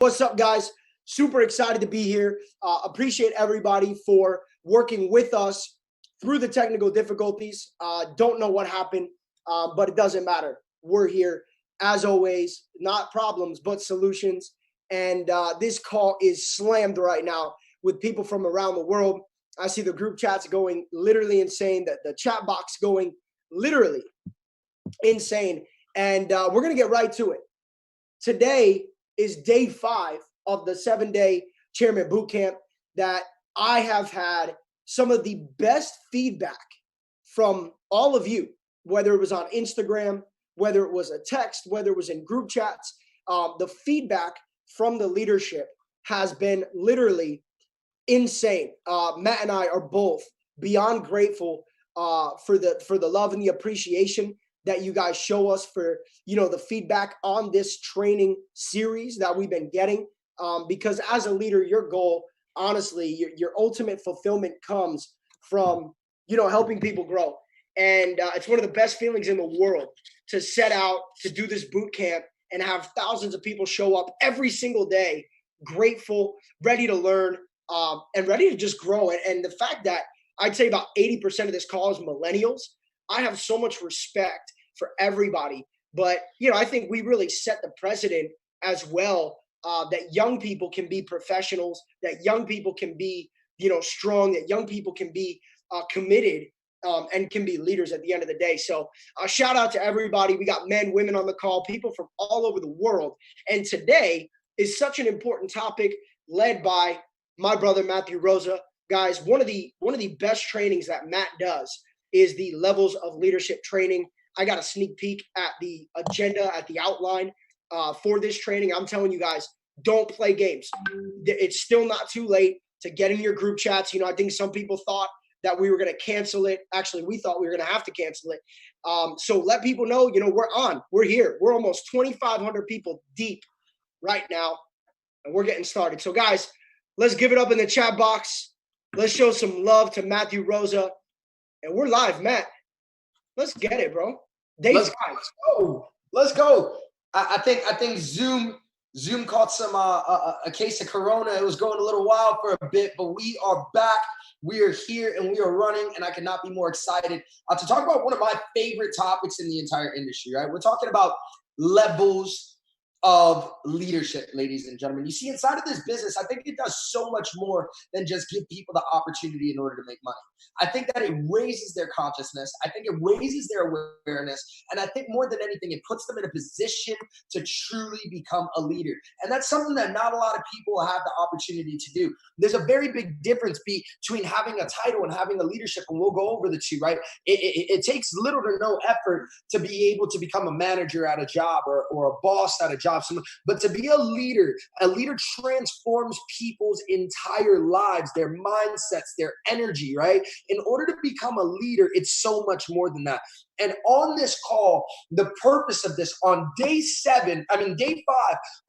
What's up, guys? Super excited to be here. Appreciate everybody for working with us through the technical difficulties. Don't know what happened, but it doesn't matter. We're here, as always, not problems, but solutions. And this call is slammed right now with people from around the world. I see the group chats going literally insane, the chat box going literally insane. And we're going to get right to it. Today is day 5 of the 7-day Chairman Bootcamp that I have had some of the best feedback from all of you, whether it was on Instagram, whether it was a text, whether it was in group chats. The feedback from the leadership has been literally insane. Matt and I are both beyond grateful for the love and the appreciation that you guys show us for, the feedback on this training series that we've been getting. Because as a leader, your goal, honestly, your ultimate fulfillment comes from, helping people grow. And it's one of the best feelings in the world to set out to do this boot camp and have thousands of people show up every single day, grateful, ready to learn, and ready to just grow. And the fact that I'd say about 80% of this call is millennials, I have so much respect for everybody. But, I think we really set the precedent as well, that young people can be professionals, that young people can be, strong, that young people can be committed and can be leaders at the end of the day. So shout out to everybody. We got men, women on the call, people from all over the world. And today is such an important topic led by my brother, Matthew Rosa. Guys, one of the best trainings that Matt does is the levels of leadership training. I got a sneak peek at the agenda, at the outline for this training. I'm telling you guys, don't play games. It's still not too late to get in your group chats. I think some people thought that we were going to cancel it. Actually, we thought we were going to have to cancel it. So let people know, we're on. We're here. We're almost 2,500 people deep right now, and we're getting started. So, guys, let's give it up in the chat box. Let's show some love to Matthew Rosa. And we're live, Matt. Let's get it, bro. Let's go. Let's go. I think Zoom caught some a case of Corona. It was going a little wild for a bit, but we are back. We are here and we are running, and I could not be more excited to talk about one of my favorite topics in the entire industry, right? We're talking about levels of leadership, ladies and gentlemen. You see, inside of this business, I think it does so much more than just give people the opportunity in order to make money. I think that it raises their consciousness. I think it raises their awareness. And I think more than anything, it puts them in a position to truly become a leader. And that's something that not a lot of people have the opportunity to do. There's a very big difference between having a title and having a leadership, and we'll go over the two, right? It takes little to no effort to be able to become a manager at a job or a boss at a job. But to be a leader transforms people's entire lives, their mindsets, their energy, right? In order to become a leader, it's so much more than that. And on this call, the purpose of this on day 5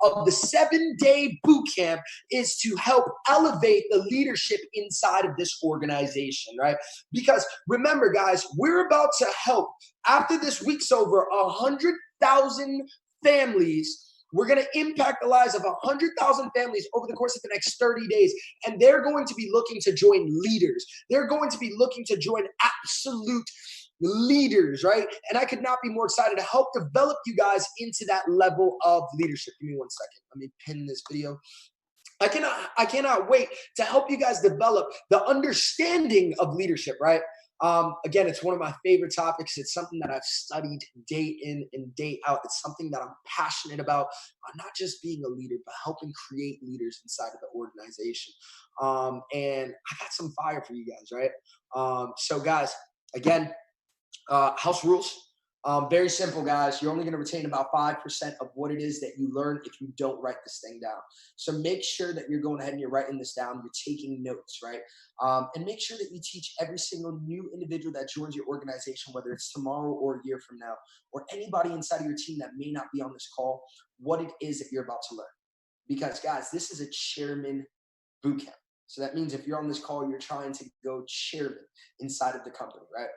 of the 7-day boot camp is to help elevate the leadership inside of this organization, right? Because remember, guys, we're about to help, after this week's over, 100,000 families. We're going to impact the lives of 100,000 families over the course of the next 30 days. And they're going to be looking to join leaders. They're going to be looking to join absolute leaders, right? And I could not be more excited to help develop you guys into that level of leadership. Give me 1 second. Let me pin this video. I cannot wait to help you guys develop the understanding of leadership, right? Again, it's one of my favorite topics. It's something that I've studied day in and day out. It's something that I'm passionate about, not just being a leader, but helping create leaders inside of the organization. And I got some fire for you guys, right? So guys, again, house rules. Very simple, guys. You're only going to retain about 5% of what it is that you learn if you don't write this thing down. So make sure that you're going ahead and you're writing this down. You're taking notes, right? And make sure that you teach every single new individual that joins your organization, whether it's tomorrow or a year from now, or anybody inside of your team that may not be on this call, what it is that you're about to learn. Because, guys, this is a chairman bootcamp. So that means if you're on this call, you're trying to go chairman inside of the company, right?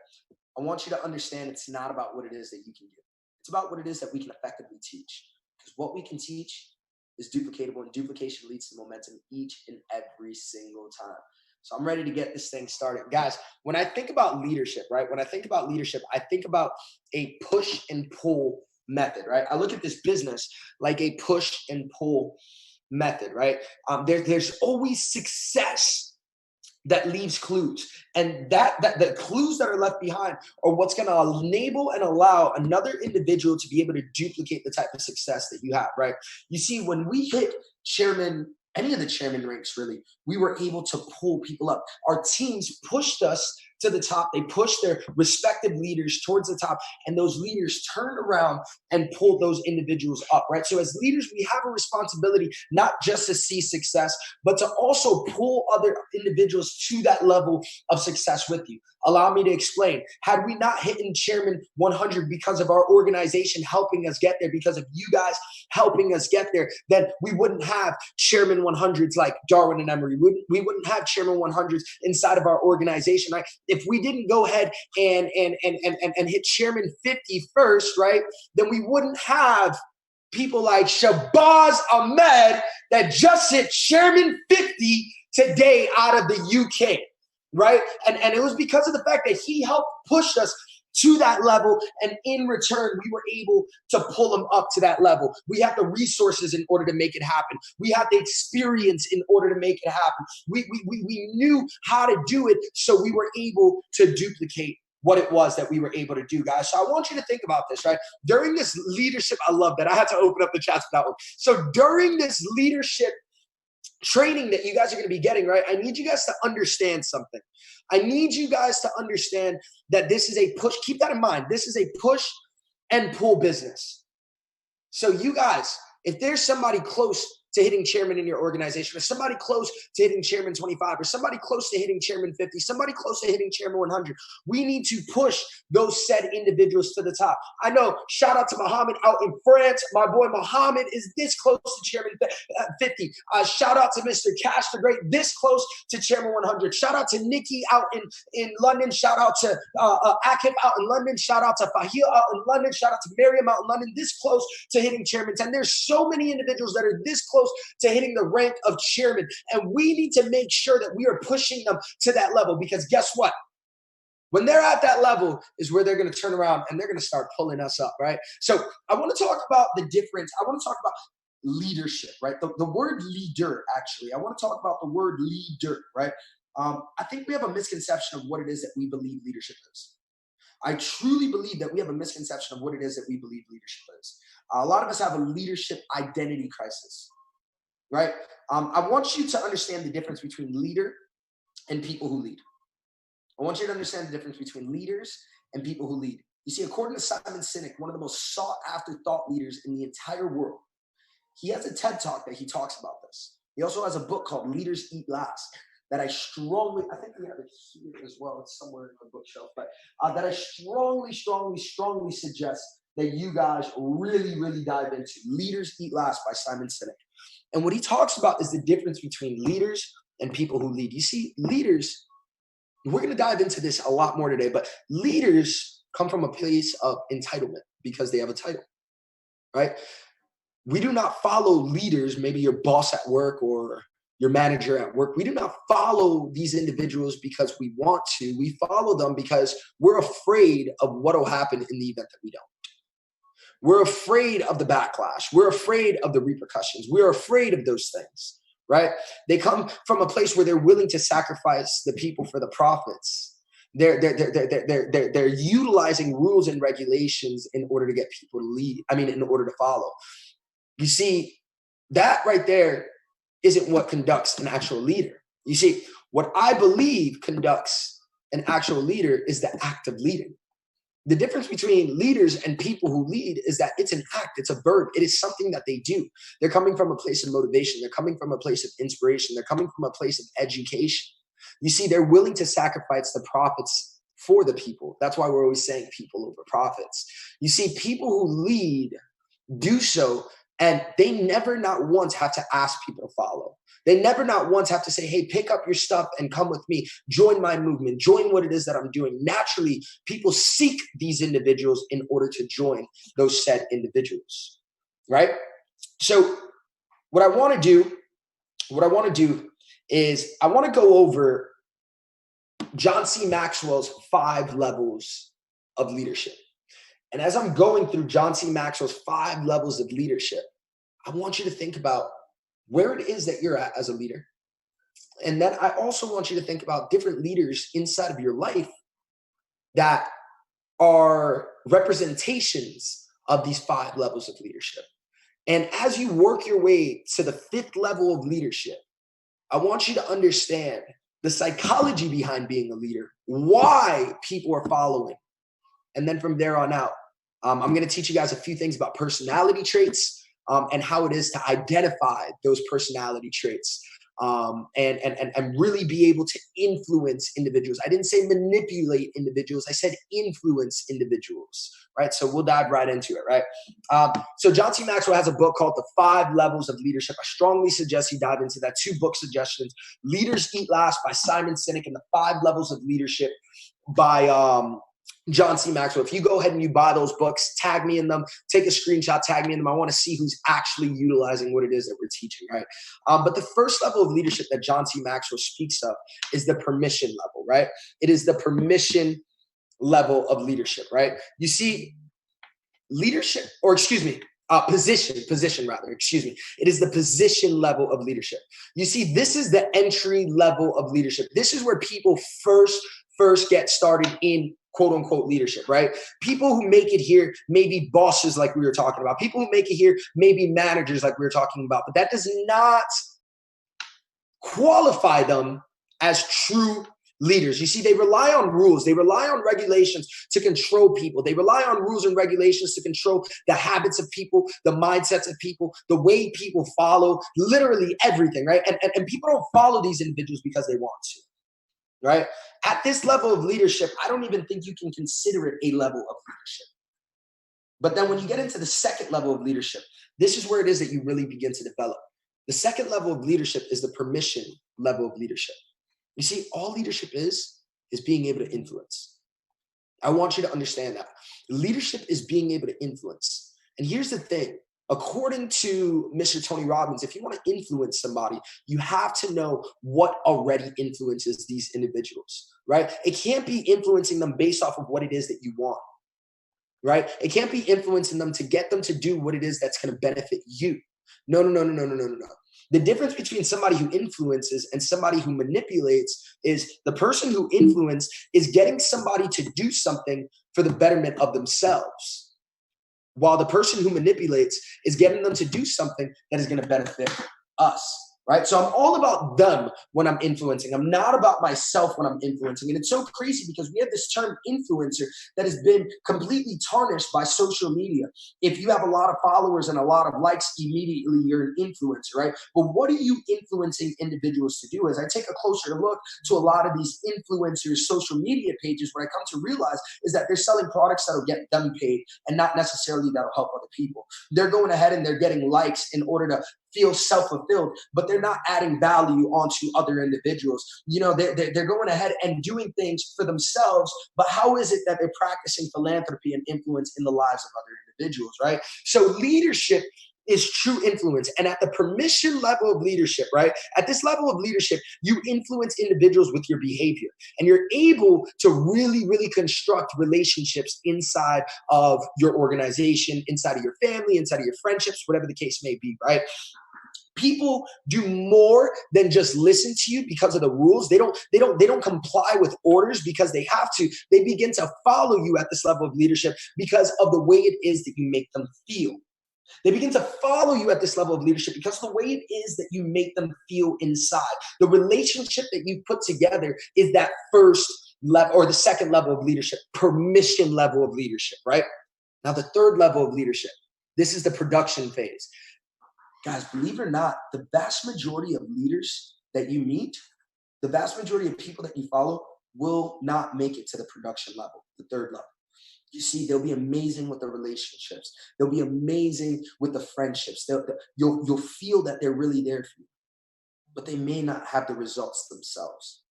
I want you to understand it's not about what it is that you can do. It's about what it is that we can effectively teach. Because what we can teach is duplicatable, and duplication leads to momentum each and every single time. So I'm ready to get this thing started. Guys, when I think about leadership, right? When I think about leadership, I think about a push and pull method, right? I look at this business like a push and pull method, right? There's always success that leaves clues, and that the clues that are left behind are what's going to enable and allow another individual to be able to duplicate the type of success that you have, right? You see, when we hit chairman, any of the chairman ranks, really, we were able to pull people up. Our teams pushed us to the top. They pushed their respective leaders towards the top, and those leaders turned around and pulled those individuals up, right? So as leaders, we have a responsibility not just to see success, but to also pull other individuals to that level of success with you. Allow me to explain. Had we not hit in Chairman 100 because of our organization helping us get there, because of you guys helping us get there, then we wouldn't have Chairman 100s like Darwin and Emery. We wouldn't have Chairman 100s inside of our organization, right? If we didn't go ahead and hit Chairman 50 first, right, then we wouldn't have people like Shahbaz Ahmed that just hit Chairman 50 today out of the UK. Right? And it was because of the fact that he helped push us to that level. And in return, we were able to pull him up to that level. We have the resources in order to make it happen. We have the experience in order to make it happen. We knew how to do it, so we were able to duplicate what it was that we were able to do, guys. So I want you to think about this, right? During this leadership, I love that. I had to open up the chat for that one. So during this leadership training that you guys are going to be getting, right? I need you guys to understand something. I need you guys to understand that this is a push. Keep that in mind. This is a push and pull business. So you guys, if there's somebody close to hitting chairman in your organization, or somebody close to hitting chairman 25, or somebody close to hitting chairman 50, somebody close to hitting chairman 100, we need to push those said individuals to the top. I know, shout out to Muhammad out in France. My boy Muhammad is this close to chairman 50. Shout out to Mr. Cash the Great, this close to chairman 100. Shout out to Nikki out in London. Shout out to Akif out in London. Shout out to Fahil out in London. Shout out to Miriam out in London, this close to hitting chairman 10. There's so many individuals that are this close to hitting the rank of chairman. And we need to make sure that we are pushing them to that level, because guess what? When they're at that level is where they're going to turn around and they're going to start pulling us up, right? So I want to talk about the difference. I want to talk about leadership, right? The word leader, actually. I want to talk about the word leader, right? I think we have a misconception of what it is that we believe leadership is. I truly believe that we have a misconception of what it is that we believe leadership is. A lot of us have a leadership identity crisis. Right? I want you to understand the difference between leader and people who lead. I want you to understand the difference between leaders and people who lead. You see, according to Simon Sinek, one of the most sought after thought leaders in the entire world, he has a TED Talk that he talks about this. He also has a book called Leaders Eat Last that I think we have it here as well. It's somewhere in the bookshelf, but that I strongly suggest that you guys really dive into. Leaders Eat Last by Simon Sinek. And what he talks about is the difference between leaders and people who lead. You see, leaders, we're going to dive into this a lot more today, but leaders come from a place of entitlement because they have a title, right? We do not follow leaders, maybe your boss at work or your manager at work. We do not follow these individuals because we want to. We follow them because we're afraid of what will happen in the event that we don't. We're afraid of the backlash. We're afraid of the repercussions. We're afraid of those things, right? They come from a place where they're willing to sacrifice the people for the profits. They're utilizing rules and regulations in order to get people to lead. In order to follow. You see, that right there isn't what conducts an actual leader. You see, what I believe conducts an actual leader is the act of leading. The difference between leaders and people who lead is that it's an act, it's a verb, it is something that they do. They're coming from a place of motivation. They're coming from a place of inspiration. They're coming from a place of education. You see, they're willing to sacrifice the profits for the people. That's why we're always saying people over profits. You see, people who lead do so, and they never not once have to ask people to follow. They never not once have to say, hey, pick up your stuff and come with me. Join my movement. Join what it is that I'm doing. Naturally, people seek these individuals in order to join those said individuals, right? So what I want to do is I want to go over John C. Maxwell's 5 levels of leadership. And as I'm going through John C. Maxwell's 5 levels of leadership, I want you to think about where it is that you're at as a leader. And then I also want you to think about different leaders inside of your life that are representations of these 5 levels of leadership. And as you work your way to the 5th level of leadership, I want you to understand the psychology behind being a leader, why people are following. And then from there on out, I'm going to teach you guys a few things about personality traits and how it is to identify those personality traits and really be able to influence individuals. I didn't say manipulate individuals. I said influence individuals, right? So we'll dive right into it, right? So John C. Maxwell has a book called The 5 Levels of Leadership. I strongly suggest you dive into that. 2 book suggestions: Leaders Eat Last by Simon Sinek and The 5 Levels of Leadership by John C. Maxwell. If you go ahead and you buy those books, tag me in them, take a screenshot, tag me in them. I want to see who's actually utilizing what it is that we're teaching, right? But the first level of leadership that John C. Maxwell speaks of is the permission level, right? It is the permission level of leadership, right? You see, leadership, or excuse me, position rather, excuse me. It is the position level of leadership. You see, this is the entry level of leadership. This is where people first get started in quote unquote leadership, right? People who make it here may be bosses like we were talking about. People who make it here may be managers like we were talking about, but that does not qualify them as true leaders. You see, they rely on rules. They rely on regulations to control people. They rely on rules and regulations to control the habits of people, the mindsets of people, the way people follow, literally everything, right? And people don't follow these individuals because they want to. Right? At this level of leadership, I don't even think you can consider it a level of leadership. But then when you get into the 2nd level of leadership, this is where it is that you really begin to develop. The 2nd level of leadership is the permission level of leadership. You see, all leadership is being able to influence. I want you to understand that. Leadership is being able to influence. And here's the thing. According to Mr. Tony Robbins, if you want to influence somebody, you have to know what already influences these individuals, right? It can't be influencing them based off of what it is that you want, right? It can't be influencing them to get them to do what it is that's going to benefit you. No. The difference between somebody who influences and somebody who manipulates is the person who influences is getting somebody to do something for the betterment of themselves, while the person who manipulates is getting them to do something that is going to benefit us, right? So I'm all about them when I'm influencing. I'm not about myself when I'm influencing. And it's so crazy because we have this term influencer that has been completely tarnished by social media. If you have a lot of followers and a lot of likes, immediately you're an influencer, right? But what are you influencing individuals to do? As I take a closer look to a lot of these influencers' social media pages, what I come to realize is that they're selling products that'll get them paid and not necessarily that'll help other people. They're going ahead and they're getting likes in order to feel self-fulfilled, but they're not adding value onto other individuals. You know, they're going ahead and doing things for themselves, but how is it that they're practicing philanthropy and influence in the lives of other individuals, right? So leadership is true influence. And at the permission level of leadership, right? At this level of leadership, you influence individuals with your behavior, and you're able to really, really construct relationships inside of your organization, inside of your family, inside of your friendships, whatever the case may be, right? People do more than just listen to you because of the rules. They don't comply with orders because they have to. They begin to follow you at this level of leadership because of the way it is that you make them feel. They begin to follow you at this level of leadership because of the way it is that you make them feel inside. The relationship that you put together is that first level or the 2nd level of leadership, permission level of leadership, right? Now, the 3rd level of leadership, this is the production phase. Guys, believe it or not, the vast majority of leaders that you meet, the vast majority of people that you follow will not make it to the production level, the 3rd level. You see, they'll be amazing with the relationships. They'll be amazing with the friendships. You'll feel that they're really there for you, but they may not have the results themselves,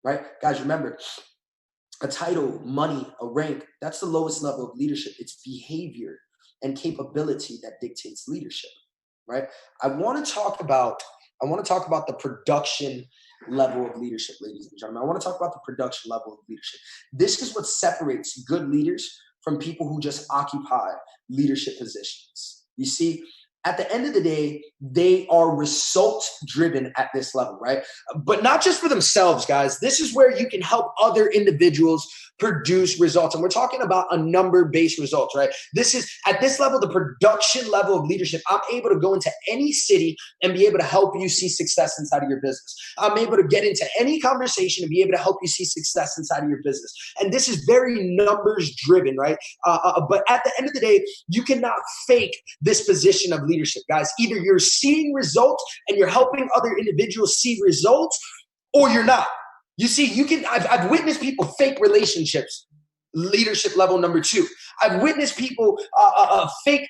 right? Guys, remember, a title, money, a rank, that's the lowest level of leadership. It's behavior and capability that dictates leadership. right? I want to talk about the production level of leadership, ladies and gentlemen. I want to talk about the production level of leadership. This is what separates good leaders from people who just occupy leadership positions. You see, at the end of the day, they are results driven at this level, right? But not just for themselves, guys. This is where you can help other individuals produce results. And we're talking about a number-based results, right? This is at this level, the production level of leadership. I'm able to go into any city and be able to help you see success inside of your business. I'm able to get into any conversation and be able to help you see success inside of your business. And this is very numbers driven, right? But at the end of the day, you cannot fake this position of leadership, guys. Either you're seeing results and you're helping other individuals see results, or you're not. You see, I've witnessed people fake relationships, leadership level number 2. I've witnessed people fake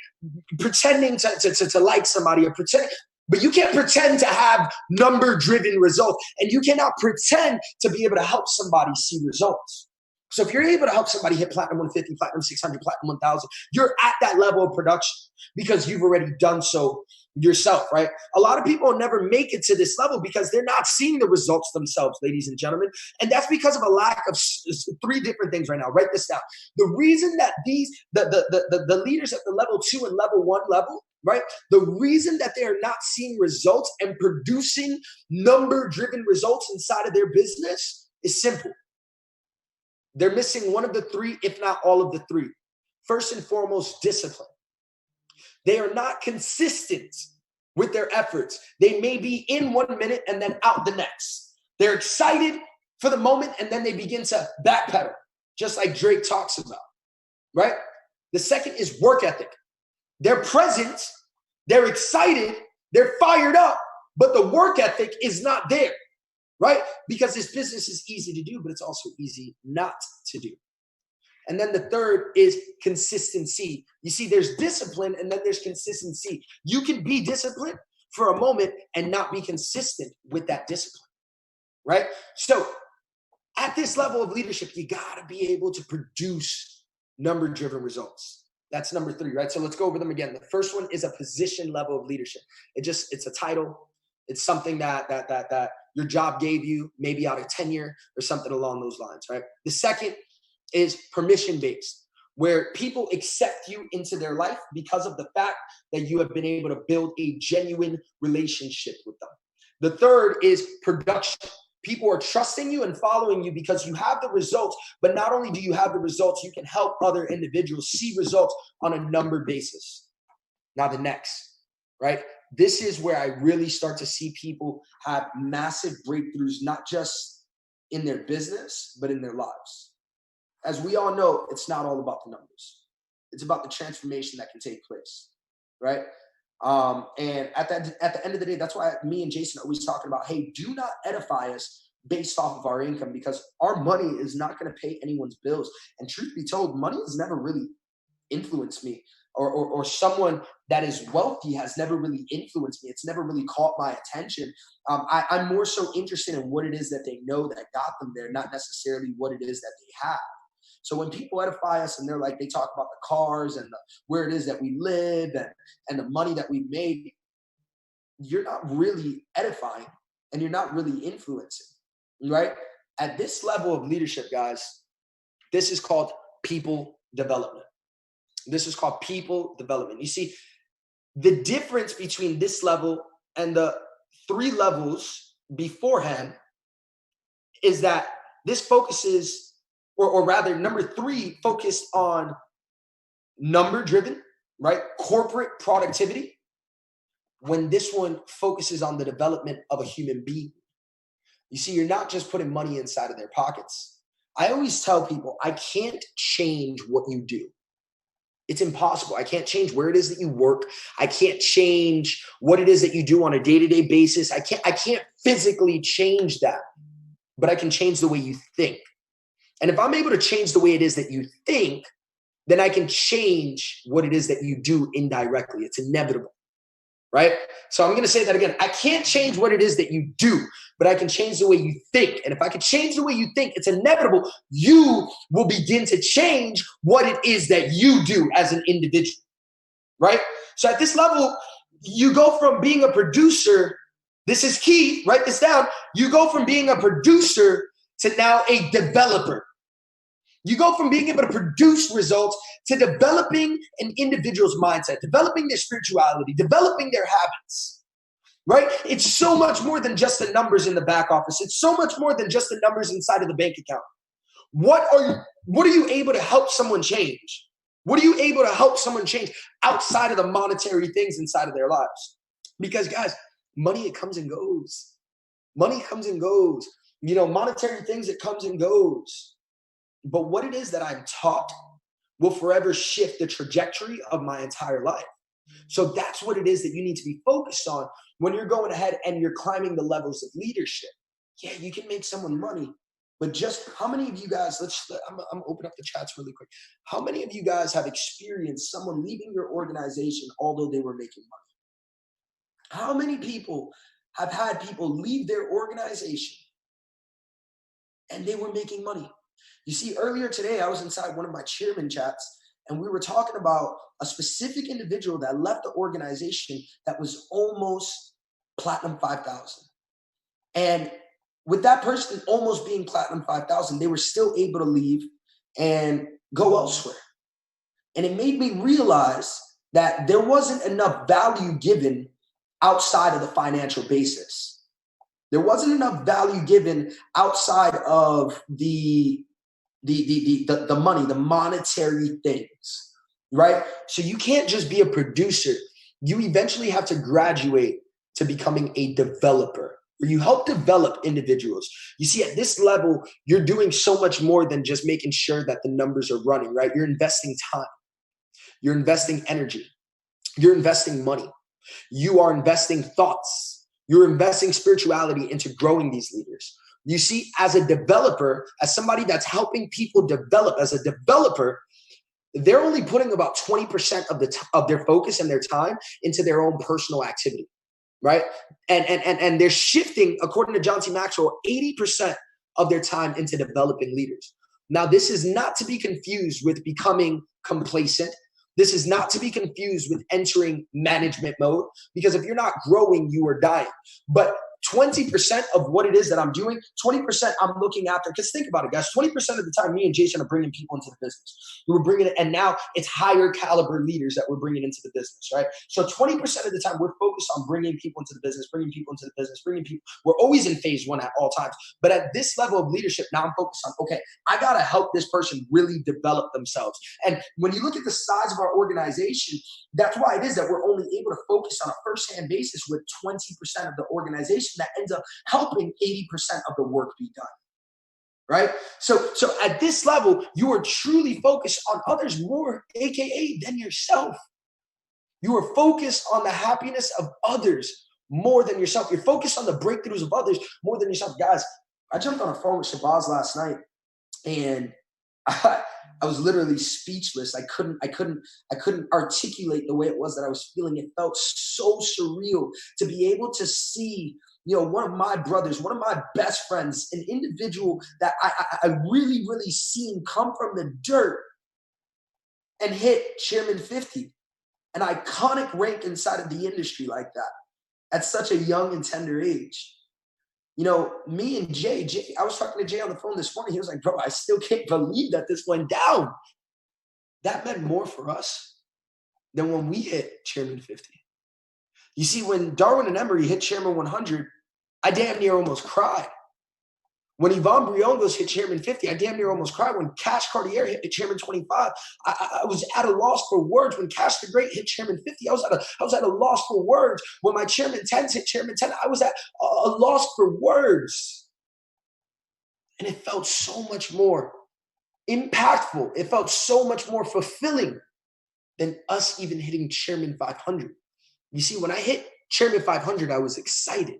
pretending to like somebody or pretending, but you can't pretend to have number-driven results, and you cannot pretend to be able to help somebody see results. So if you're able to help somebody hit platinum 150, platinum 600, platinum 1000, you're at that level of production because you've already done so yourself, right? A lot of people will make it to this level because they're not seeing the results themselves, ladies and gentlemen. And that's because of a lack of 3 different things right now. Write this down. The reason that the leaders at the level 2 and level 1 level, right? The reason that they are not seeing results and producing number-driven results inside of their business is simple. They're missing one of the 3, if not all of the 3. First and foremost, discipline. They are not consistent with their efforts. They may be in 1 minute and then out the next. They're excited for the moment and then they begin to backpedal, just like Drake talks about, right? The second is work ethic. They're present, they're excited, they're fired up, but the work ethic is not there, right? Because this business is easy to do, but it's also easy not to do. And then the third is consistency. You see, there's discipline and then there's consistency. You can be disciplined for a moment and not be consistent with that discipline, right? So at this level of leadership, you got to be able to produce number-driven results. That's number 3, right? So let's go over them again. The first one is a position level of leadership. It's a title. It's something that your job gave you, maybe out of tenure or something along those lines, right? The second is permission-based, where people accept you into their life because of the fact that you have been able to build a genuine relationship with them. The third is production. People are trusting you and following you because you have the results, but not only do you have the results, you can help other individuals see results on a number basis. Now the next, right? This is where I really start to see people have massive breakthroughs, not just in their business, but in their lives. As we all know, it's not all about the numbers. It's about the transformation that can take place, right? And at the end of the day, that's why me and Jason are always talking about, hey, do not edify us based off of our income, because our money is not going to pay anyone's bills. And truth be told, money has never really influenced me, or someone that is wealthy has never really influenced me. It's never really caught my attention. I'm more so interested in what it is that they know that got them there, not necessarily what it is that they have. So when people edify us and they talk about the cars and where it is that we live and the money that we made, you're not really edifying and you're not really influencing, right? At this level of leadership, guys, this is called people development. This is called people development. You see, the difference between this level and the 3 levels beforehand is that this focuses, or rather, number 3 focused on number-driven, right? Corporate productivity. When this one focuses on the development of a human being. You see, you're not just putting money inside of their pockets. I always tell people, I can't change what you do. It's impossible. I can't change where it is that you work. I can't change what it is that you do on a day-to-day basis. I can't physically change that, but I can change the way you think. And if I'm able to change the way it is that you think, then I can change what it is that you do indirectly. It's inevitable, right? So I'm going to say that again. I can't change what it is that you do, but I can change the way you think. And if I can change the way you think, it's inevitable. You will begin to change what it is that you do as an individual, right? So at this level, You go from being a producer, this is key, write this down. You go from being a producer to now a developer. You go from being able to produce results to developing an individual's mindset, developing their spirituality, developing their habits, right? It's so much more than just the numbers in the back office. It's so much more than just the numbers inside of the bank account. What are you able to help someone change? What are you able to help someone change outside of the monetary things inside of their lives? Because guys, money, it comes and goes. Money comes and goes. You know, monetary things, it comes and goes. But what it is that I'm taught will forever shift the trajectory of my entire life. So that's what it is that you need to be focused on when you're going ahead and you're climbing the levels of leadership. Yeah, you can make someone money, but just how many of you guys, I'm gonna open up the chats really quick. How many of you guys have experienced someone leaving your organization although they were making money? How many people have had people leave their organization and they were making money? You see, earlier today, I was inside one of my chairman chats, and we were talking about a specific individual that left the organization that was almost platinum 5,000. And with that person almost being platinum 5,000, they were still able to leave and go elsewhere. And it made me realize that there wasn't enough value given outside of the financial basis. There wasn't enough value given outside of the money, the monetary things, right? So you can't just be a producer. You eventually have to graduate to becoming a developer, where you help develop individuals. You see, at this level, you're doing so much more than just making sure that the numbers are running, right? You're investing time. You're investing energy. You're investing money. You are investing thoughts. You're investing spirituality into growing these leaders. You see, as a developer, as somebody that's helping people develop, as a developer, they're only putting about 20% of their focus and their time into their own personal activity, right? And they're shifting, according to John T. Maxwell, 80% of their time into developing leaders. Now, this is not to be confused with becoming complacent. This is not to be confused with entering management mode, because if you're not growing, you are dying. But 20% of what it is that I'm doing, 20% I'm looking after. Because think about it, guys. 20% of the time, me and Jason are bringing people into the business. We're bringing it, and now it's higher caliber leaders that we're bringing into the business, right? So 20% of the time, we're focused on bringing people into the business, bringing people into the business, bringing people. We're always in phase one at all times. But at this level of leadership, now I'm focused on, okay, I got to help this person really develop themselves. And when you look at the size of our organization, that's why it is that we're only able to focus on a first-hand basis with 20% of the organization that ends up helping 80% of the work be done, right? So at this level, you are truly focused on others more, AKA, than yourself. You are focused on the happiness of others more than yourself. You're focused on the breakthroughs of others more than yourself. Guys, I jumped on a phone with Shabazz last night, and I was literally speechless. I couldn't articulate the way it was that I was feeling. It felt so surreal to be able to see, you know, one of my brothers, one of my best friends, an individual that I really, really seen come from the dirt and hit Chairman 50, an iconic rank inside of the industry like that at such a young and tender age. You know, me and Jay, I was talking to Jay on the phone this morning. He was like, bro, I still can't believe that this went down. That meant more for us than when we hit Chairman 50. You see, when Darwin and Emery hit Chairman 100, I damn near almost cried. When Yvonne Briongo's hit Chairman 50, I damn near almost cried. When Cash Cartier hit Chairman 25, I was at a loss for words. When Cash the Great hit Chairman 50, I was at a loss for words. When my Chairman 10s hit Chairman 10, I was at a loss for words. And it felt so much more impactful. It felt so much more fulfilling than us even hitting Chairman 500. You see, when I hit Chairman 500, I was excited.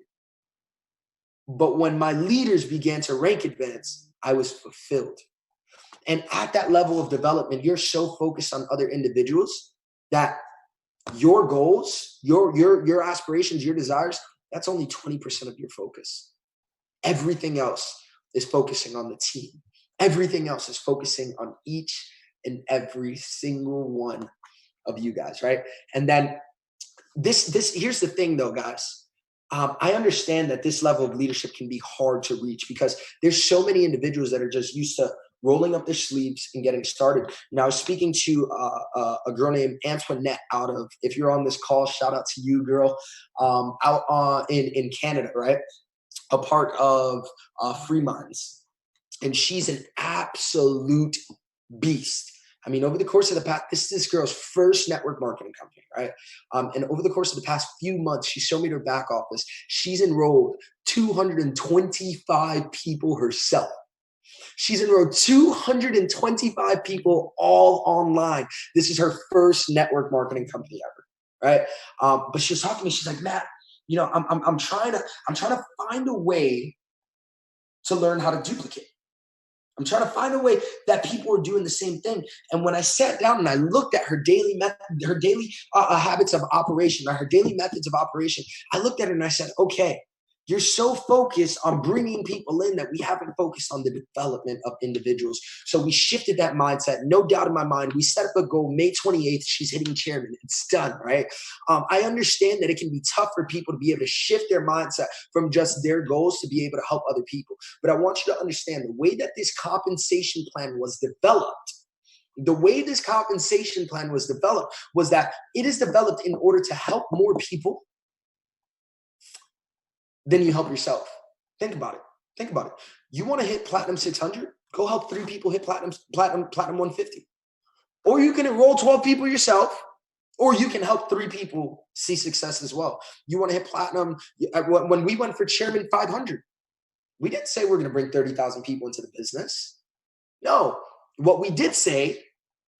But when my leaders began to rank advance, I was fulfilled. And at that level of development, you're so focused on other individuals that your goals, your aspirations, your desires, that's only 20% of your focus. Everything else is focusing on the team. Everything else is focusing on each and every single one of you guys, right? And then Here's the thing though, guys. I understand that this level of leadership can be hard to reach because there's so many individuals that are just used to rolling up their sleeves and getting started. I was speaking to a girl named Antoinette out of, if you're on this call, shout out to you, girl, out in Canada, right? A part of 𝐻𝐵. And she's an absolute beast. I mean, over the course of the past, this girl's first network marketing company, right? And over the course of the past few months, she showed me her back office. She's enrolled 225 people herself. She's enrolled 225 people all online. This is her first network marketing company ever, right? But she was talking to me. She's like, Matt, I'm trying to find a way to learn how to duplicate. I'm trying to find a way that people are doing the same thing. And when I sat down and I looked at her daily habits of operation, or her daily methods of operation, I looked at her and I said, okay, you're so focused on bringing people in that we haven't focused on the development of individuals. So we shifted that mindset. No doubt in my mind, we set up a goal. May 28th, she's hitting chairman. It's done, right? I understand that it can be tough for people to be able to shift their mindset from just their goals to be able to help other people. But I want you to understand the way that this compensation plan was developed. The way this compensation plan was developed was that it is developed in order to help more people then you help yourself. Think about it. You want to hit platinum 600? Go help 3 people hit platinum 150. Or you can enroll 12 people yourself, or you can help 3 people see success as well. You want to hit platinum. When we went for Chairman 500, we didn't say we're going to bring 30,000 people into the business. No, what we did say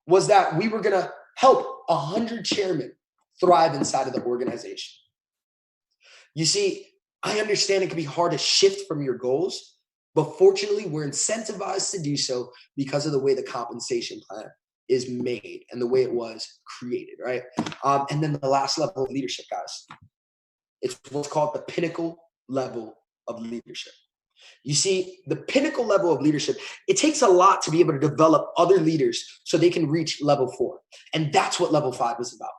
was that we were going to help 100 chairmen thrive inside of the organization. You see, I understand it can be hard to shift from your goals, but fortunately, we're incentivized to do so because of the way the compensation plan is made and the way it was created, right? And then the last level of leadership, guys, it's what's called the pinnacle level of leadership. You see, the pinnacle level of leadership, it takes a lot to be able to develop other leaders so they can reach level 4. And that's what level 5 is about.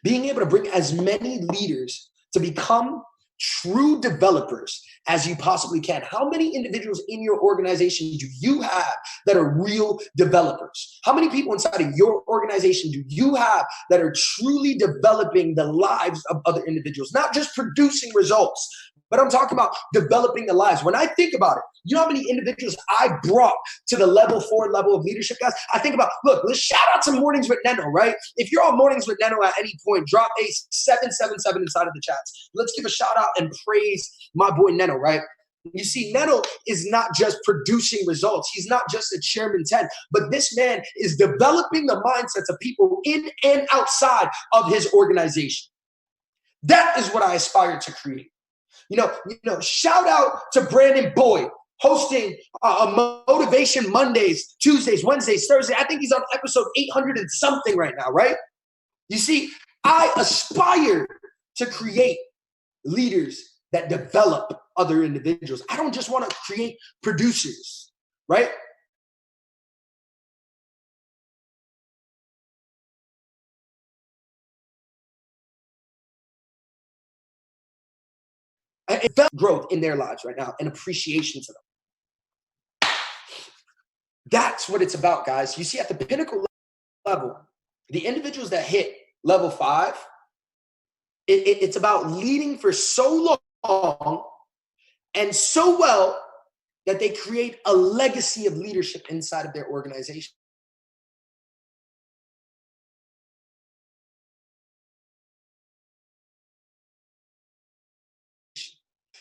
Being able to bring as many leaders to become true developers as you possibly can. How many individuals in your organization do you have that are real developers? How many people inside of your organization do you have that are truly developing the lives of other individuals? Not just producing results, but I'm talking about developing the lives. When I think about it, you know how many individuals I brought to the level 4 level of leadership, guys? I think about, look, let's shout out to Mornings with Neno, right? If you're on Mornings with Neno at any point, drop a 777 inside of the chats. Let's give a shout out and praise my boy Neno, right? You see, Neno is not just producing results. He's not just a Chairman 10, but this man is developing the mindsets of people in and outside of his organization. That is what I aspire to create. You know, shout out to Brandon Boyd hosting a Motivation Mondays, Tuesdays, Wednesdays, Thursdays. I think he's on episode 800 and something right now, right? You see, I aspire to create leaders that develop other individuals. I don't just want to create producers, right? And growth in their lives right now and appreciation to them. That's what it's about, guys. You see, at the pinnacle level, the individuals that hit level 5, it's about leading for so long and so well that they create a legacy of leadership inside of their organization.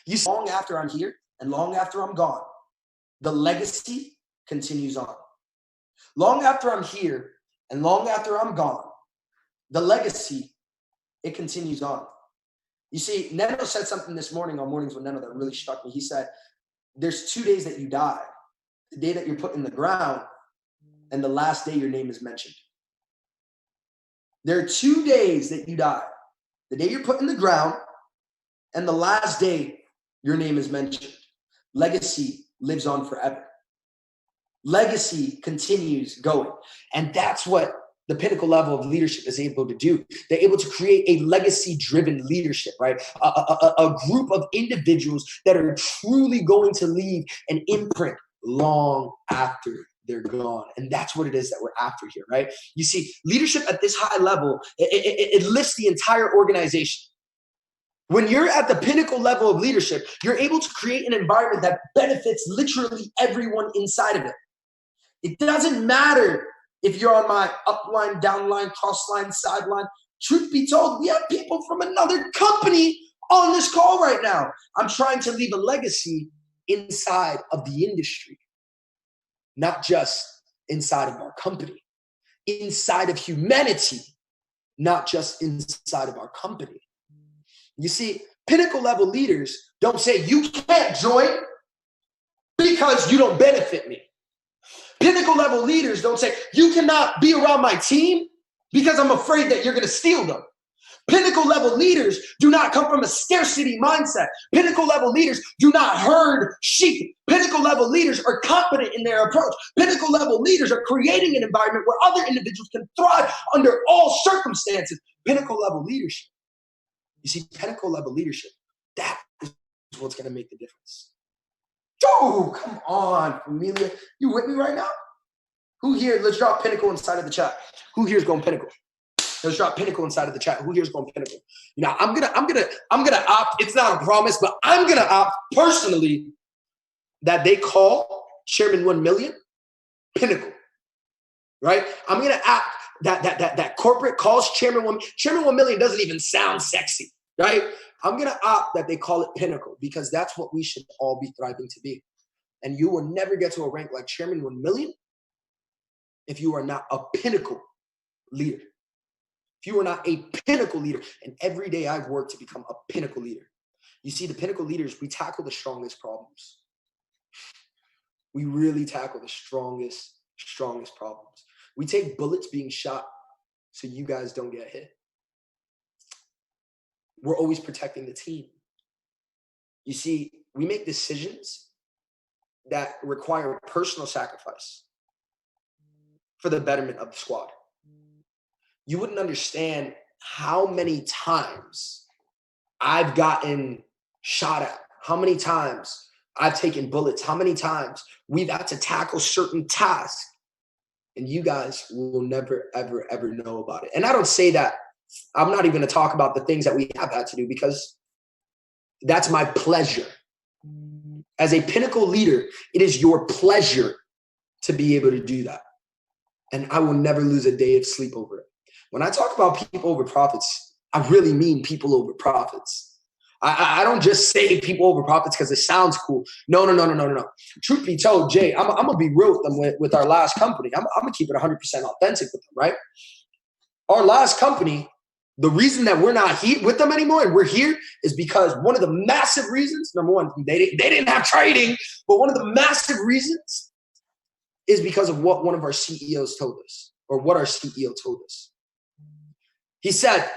You see, long after I'm here and long after I'm gone, the legacy continues on. Long after I'm here and long after I'm gone, the legacy, it continues on. You see, Neno said something this morning on Mornings with Neno that really struck me. He said, there's 2 days that you die. The day that you're put in the ground and the last day your name is mentioned. There are 2 days that you die. The day you're put in the ground and the last day your name is mentioned. Legacy lives on forever. Legacy continues going. And that's what the pinnacle level of leadership is able to do. They're able to create a legacy-driven leadership, right? A group of individuals that are truly going to leave an imprint long after they're gone. And that's what it is that we're after here, right? You see, leadership at this high level, it lifts the entire organization. When you're at the pinnacle level of leadership, you're able to create an environment that benefits literally everyone inside of it. It doesn't matter if you're on my upline, downline, crossline, sideline. Truth be told, we have people from another company on this call right now. I'm trying to leave a legacy inside of the industry, not just inside of our company, inside of humanity, not just inside of our company. You see, pinnacle level leaders don't say, you can't join because you don't benefit me. Pinnacle level leaders don't say, you cannot be around my team because I'm afraid that you're going to steal them. Pinnacle level leaders do not come from a scarcity mindset. Pinnacle level leaders do not herd sheep. Pinnacle level leaders are confident in their approach. Pinnacle level leaders are creating an environment where other individuals can thrive under all circumstances. Pinnacle level leadership. You see, pinnacle level leadership, that is what's going to make the difference. Oh, come on, Amelia. You with me right now? Who here? Let's drop pinnacle inside of the chat. Who here is going pinnacle? Let's drop pinnacle inside of the chat. Who here is going pinnacle? You know, I'm gonna opt. It's not a promise, but I'm gonna opt personally that they call Chairman 1 Million pinnacle. Right? I'm gonna opt that corporate calls Chairman 1 Million doesn't even sound sexy. Right? I'm going to opt that they call it pinnacle because that's what we should all be thriving to be. And you will never get to a rank like Chairman 1 Million if you are not a pinnacle leader. If you are not a pinnacle leader, and every day I've worked to become a pinnacle leader. You see, the pinnacle leaders, we tackle the strongest problems. We really tackle the strongest problems. We take bullets being shot so you guys don't get hit. We're always protecting the team. You see, we make decisions that require personal sacrifice for the betterment of the squad. You wouldn't understand how many times I've gotten shot at, how many times I've taken bullets, how many times we've had to tackle certain tasks, and you guys will never, ever, ever know about it. And I don't say that. I'm not even going to talk about the things that we have had to do because that's my pleasure. As a pinnacle leader, it is your pleasure to be able to do that. And I will never lose a day of sleep over it. When I talk about people over profits, I really mean people over profits. I don't just say people over profits because it sounds cool. No. Truth be told, Jay, I'm going to be real with them with our last company. I'm going to keep it 100% authentic with them, right? Our last company, the reason that we're not here with them anymore and we're here is because one of the massive reasons, number one, they didn't have trading, but one of the massive reasons is because of what one of our CEOs told us, or what our CEO told us. He said,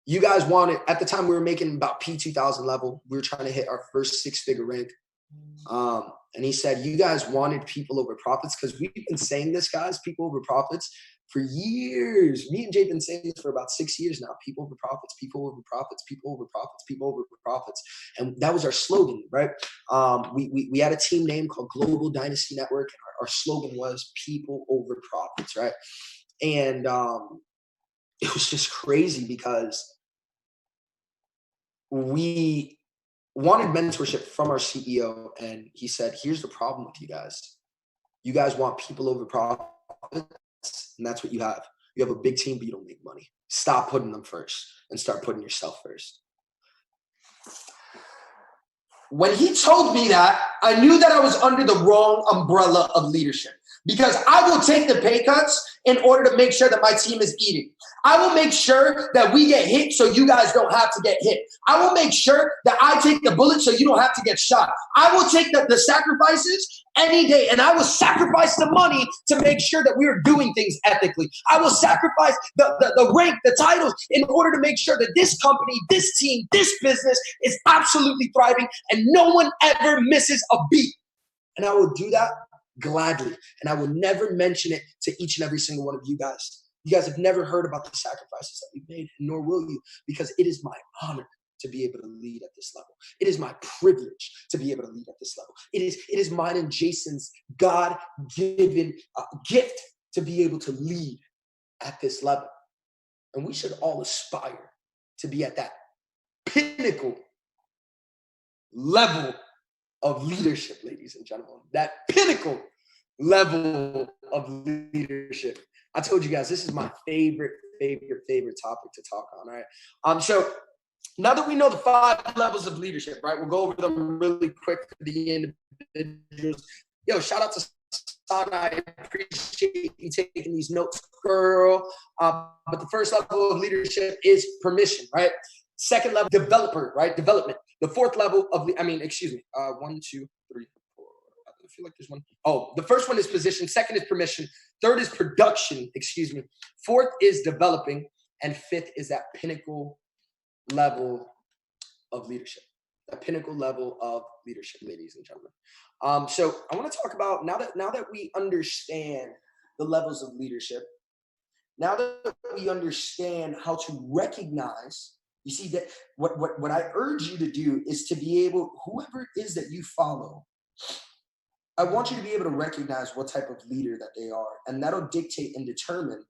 you guys wanted, at the time we were making about P2000 level, we were trying to hit our first 6-figure rank. And he said, you guys wanted people over profits because we've been saying this, guys, people over profits, for years. Me and Jay have been saying this for about 6 years now. People over profits, people over profits, people over profits, people over profits. And that was our slogan, right? We had a team name called Global Dynasty Network. And our slogan was people over profits, right? And it was just crazy because we wanted mentorship from our CEO. And he said, here's the problem with you guys. You guys want people over profits. And that's what you have. You have a big team, but you don't make money. Stop putting them first and start putting yourself first. When he told me that, I knew that I was under the wrong umbrella of leadership because I will take the pay cuts in order to make sure that my team is eating. I will make sure that we get hit so you guys don't have to get hit. I will make sure that I take the bullet so you don't have to get shot. I will take the sacrifices any day, and I will sacrifice the money to make sure that we are doing things ethically. I will sacrifice the rank, the titles, in order to make sure that this company, this team, this business is absolutely thriving and no one ever misses a beat. And I will do that gladly. And I will never mention it to each and every single one of you guys. You guys have never heard about the sacrifices that we've made, nor will you, because it is my honor to be able to lead at this level. It is my privilege to be able to lead at this level. It is mine and Jason's God-given gift to be able to lead at this level. And we should all aspire to be at that pinnacle level of leadership, ladies and gentlemen. That pinnacle level of leadership. I told you guys, this is my favorite topic to talk on, all right? So now that we know the 5 levels of leadership, right, we'll go over them really quick for the individuals. Yo, shout out to Sana. I appreciate you taking these notes, girl. But the first level of leadership is permission, right? Second level, developer, right? Development. The fourth level of, 1, 2, 3, 4. I feel like there's one. Oh, the first one is position. Second is permission. Third is production, Fourth is developing. And fifth is that pinnacle level of leadership. The pinnacle level of leadership, ladies and gentlemen. So I want to talk about, now that we understand the levels of leadership, now that we understand how to recognize, you see that what I urge you to do is to be able, whoever it is that you follow, I want you to be able to recognize what type of leader that they are, and that'll dictate and determine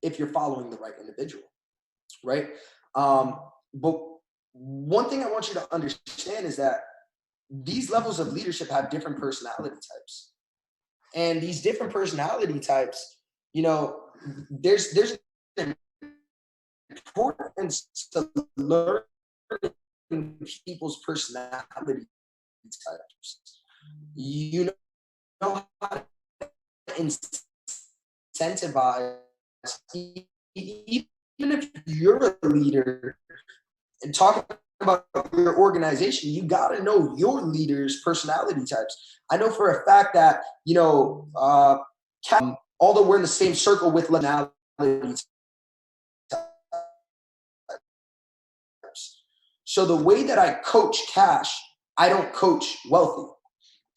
if you're following the right individual, right? But one thing I want you to understand is that these levels of leadership have different personality types. And these different personality types, you know, there's an importance to learn people's personality types. You know how to incentivize, even if you're a leader and talking about your organization, you got to know your leaders' personality types. I know for a fact that, you know, although we're in the same circle with personality types. So the way that I coach cash, I don't coach wealthy.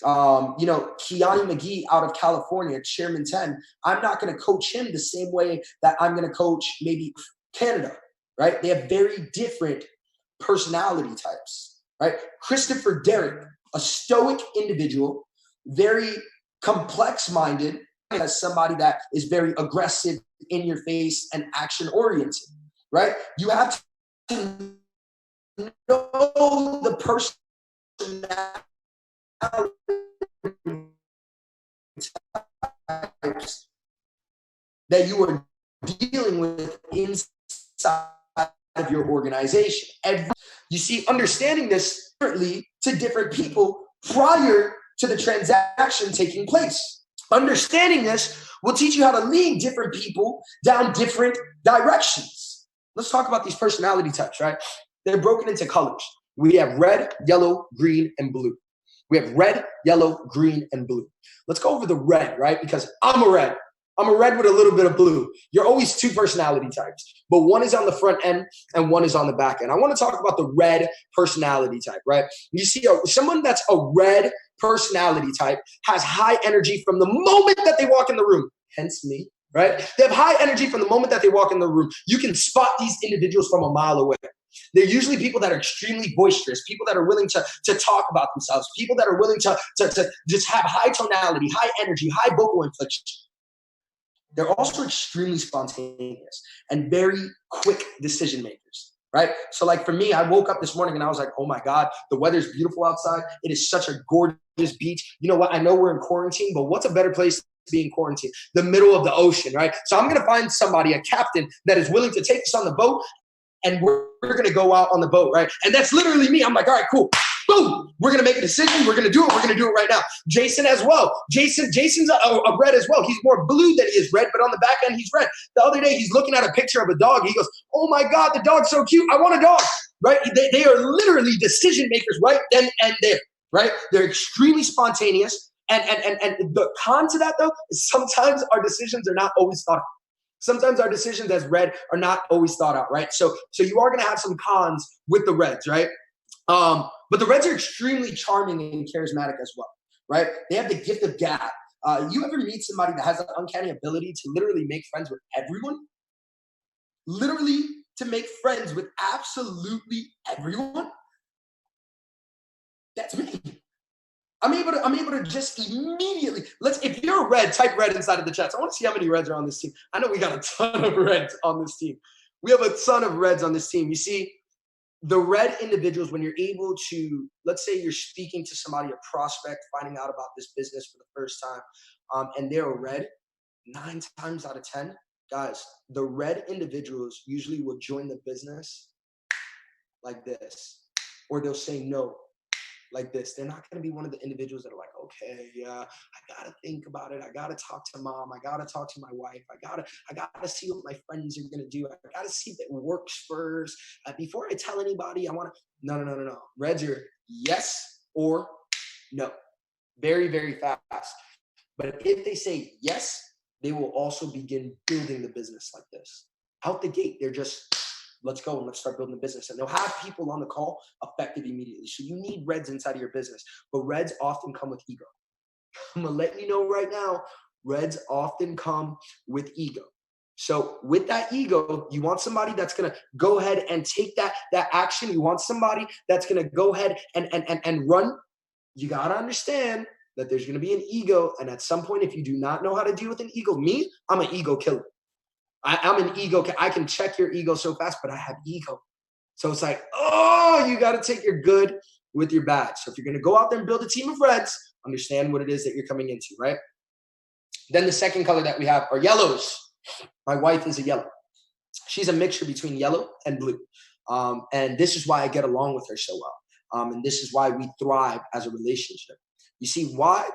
You know, 𝐂𝐤 𝐖𝐞 out of California, Chairman 10, I'm not going to coach him the same way that I'm going to coach maybe Canada, right? They have very different personality types, right? Christopher Derrick, a stoic individual, very complex-minded, as somebody that is very aggressive, in your face, and action-oriented, right? You have to know the personality types that you are dealing with inside of your organization. You see, understanding this differently to different people prior to the transaction taking place. Understanding this will teach you how to lead different people down different directions. Let's talk about these personality types, right? They're broken into colors. We have red, yellow, green, and blue. We have red, yellow, green, and blue. Let's go over the red, right? Because I'm a red. I'm a red with a little bit of blue. You're always 2 personality types, but one is on the front end and one is on the back end. I want to talk about the red personality type, right? You see, someone that's a red personality type has high energy from the moment that they walk in the room, hence me, right? They have high energy from the moment that they walk in the room. You can spot these individuals from a mile away. They're usually people that are extremely boisterous, people that are willing to talk about themselves, people that are willing to just have high tonality, high energy, high vocal inflection. They're also extremely spontaneous and very quick decision makers, right? So like for me, I woke up this morning and I was like, oh my God, the weather's beautiful outside. It is such a gorgeous beach. You know what? I know we're in quarantine, but what's a better place to be in quarantine? The middle of the ocean, right? So I'm going to find somebody, a captain that is willing to take us on the boat, and we're going to go out on the boat, right? And that's literally me. I'm like, all right, cool. Boom. We're going to make a decision. We're going to do it. We're going to do it right now. Jason as well. Jason's a red as well. He's more blue than he is red, but on the back end, he's red. The other day, he's looking at a picture of a dog. He goes, oh my God, the dog's so cute. I want a dog, right? They are literally decision makers right then and there, right? They're extremely spontaneous. And the con to that, though, is sometimes our decisions are not always thought out. Sometimes our decisions as red are not always thought out, right? So you are going to have some cons with the reds, right? But the reds are extremely charming and charismatic as well, right? They have the gift of gab. You ever meet somebody that has an uncanny ability to literally make friends with everyone? Literally to make friends with absolutely everyone? That's me. I'm able to just immediately, if you're a red, type red inside of the chat. So I want to see how many reds are on this team. I know we got a ton of reds on this team. We have a ton of reds on this team. You see, the red individuals, when you're able to, let's say you're speaking to somebody, a prospect, finding out about this business for the first time, and they're a red, 9 times out of 10, guys, the red individuals usually will join the business like this, or they'll say no like this. They're not going to be one of the individuals that are like, okay, yeah, I got to think about it. I got to talk to mom. I got to talk to my wife. I got to see what my friends are going to do. I got to see if it works first. Before I tell anybody, I want to, no. Reds are yes or no. Very, very fast. But if they say yes, they will also begin building the business like this. Out the gate, they're just, let's go and let's start building the business. And they'll have people on the call effective immediately. So you need reds inside of your business. But reds often come with ego. I'm going to let you know right now, reds often come with ego. So with that ego, you want somebody that's going to go ahead and take that action. You want somebody that's going to go ahead and run. You got to understand that there's going to be an ego. And at some point, if you do not know how to deal with an ego, I'm an ego killer. I'm an ego. I can check your ego so fast, but I have ego. So it's like, oh, you got to take your good with your bad. So if you're going to go out there and build a team of reds, understand what it is that you're coming into, right? Then the second color that we have are yellows. My wife is a yellow. She's a mixture between yellow and blue. And this is why I get along with her so well. And this is why we thrive as a relationship. You see, wives,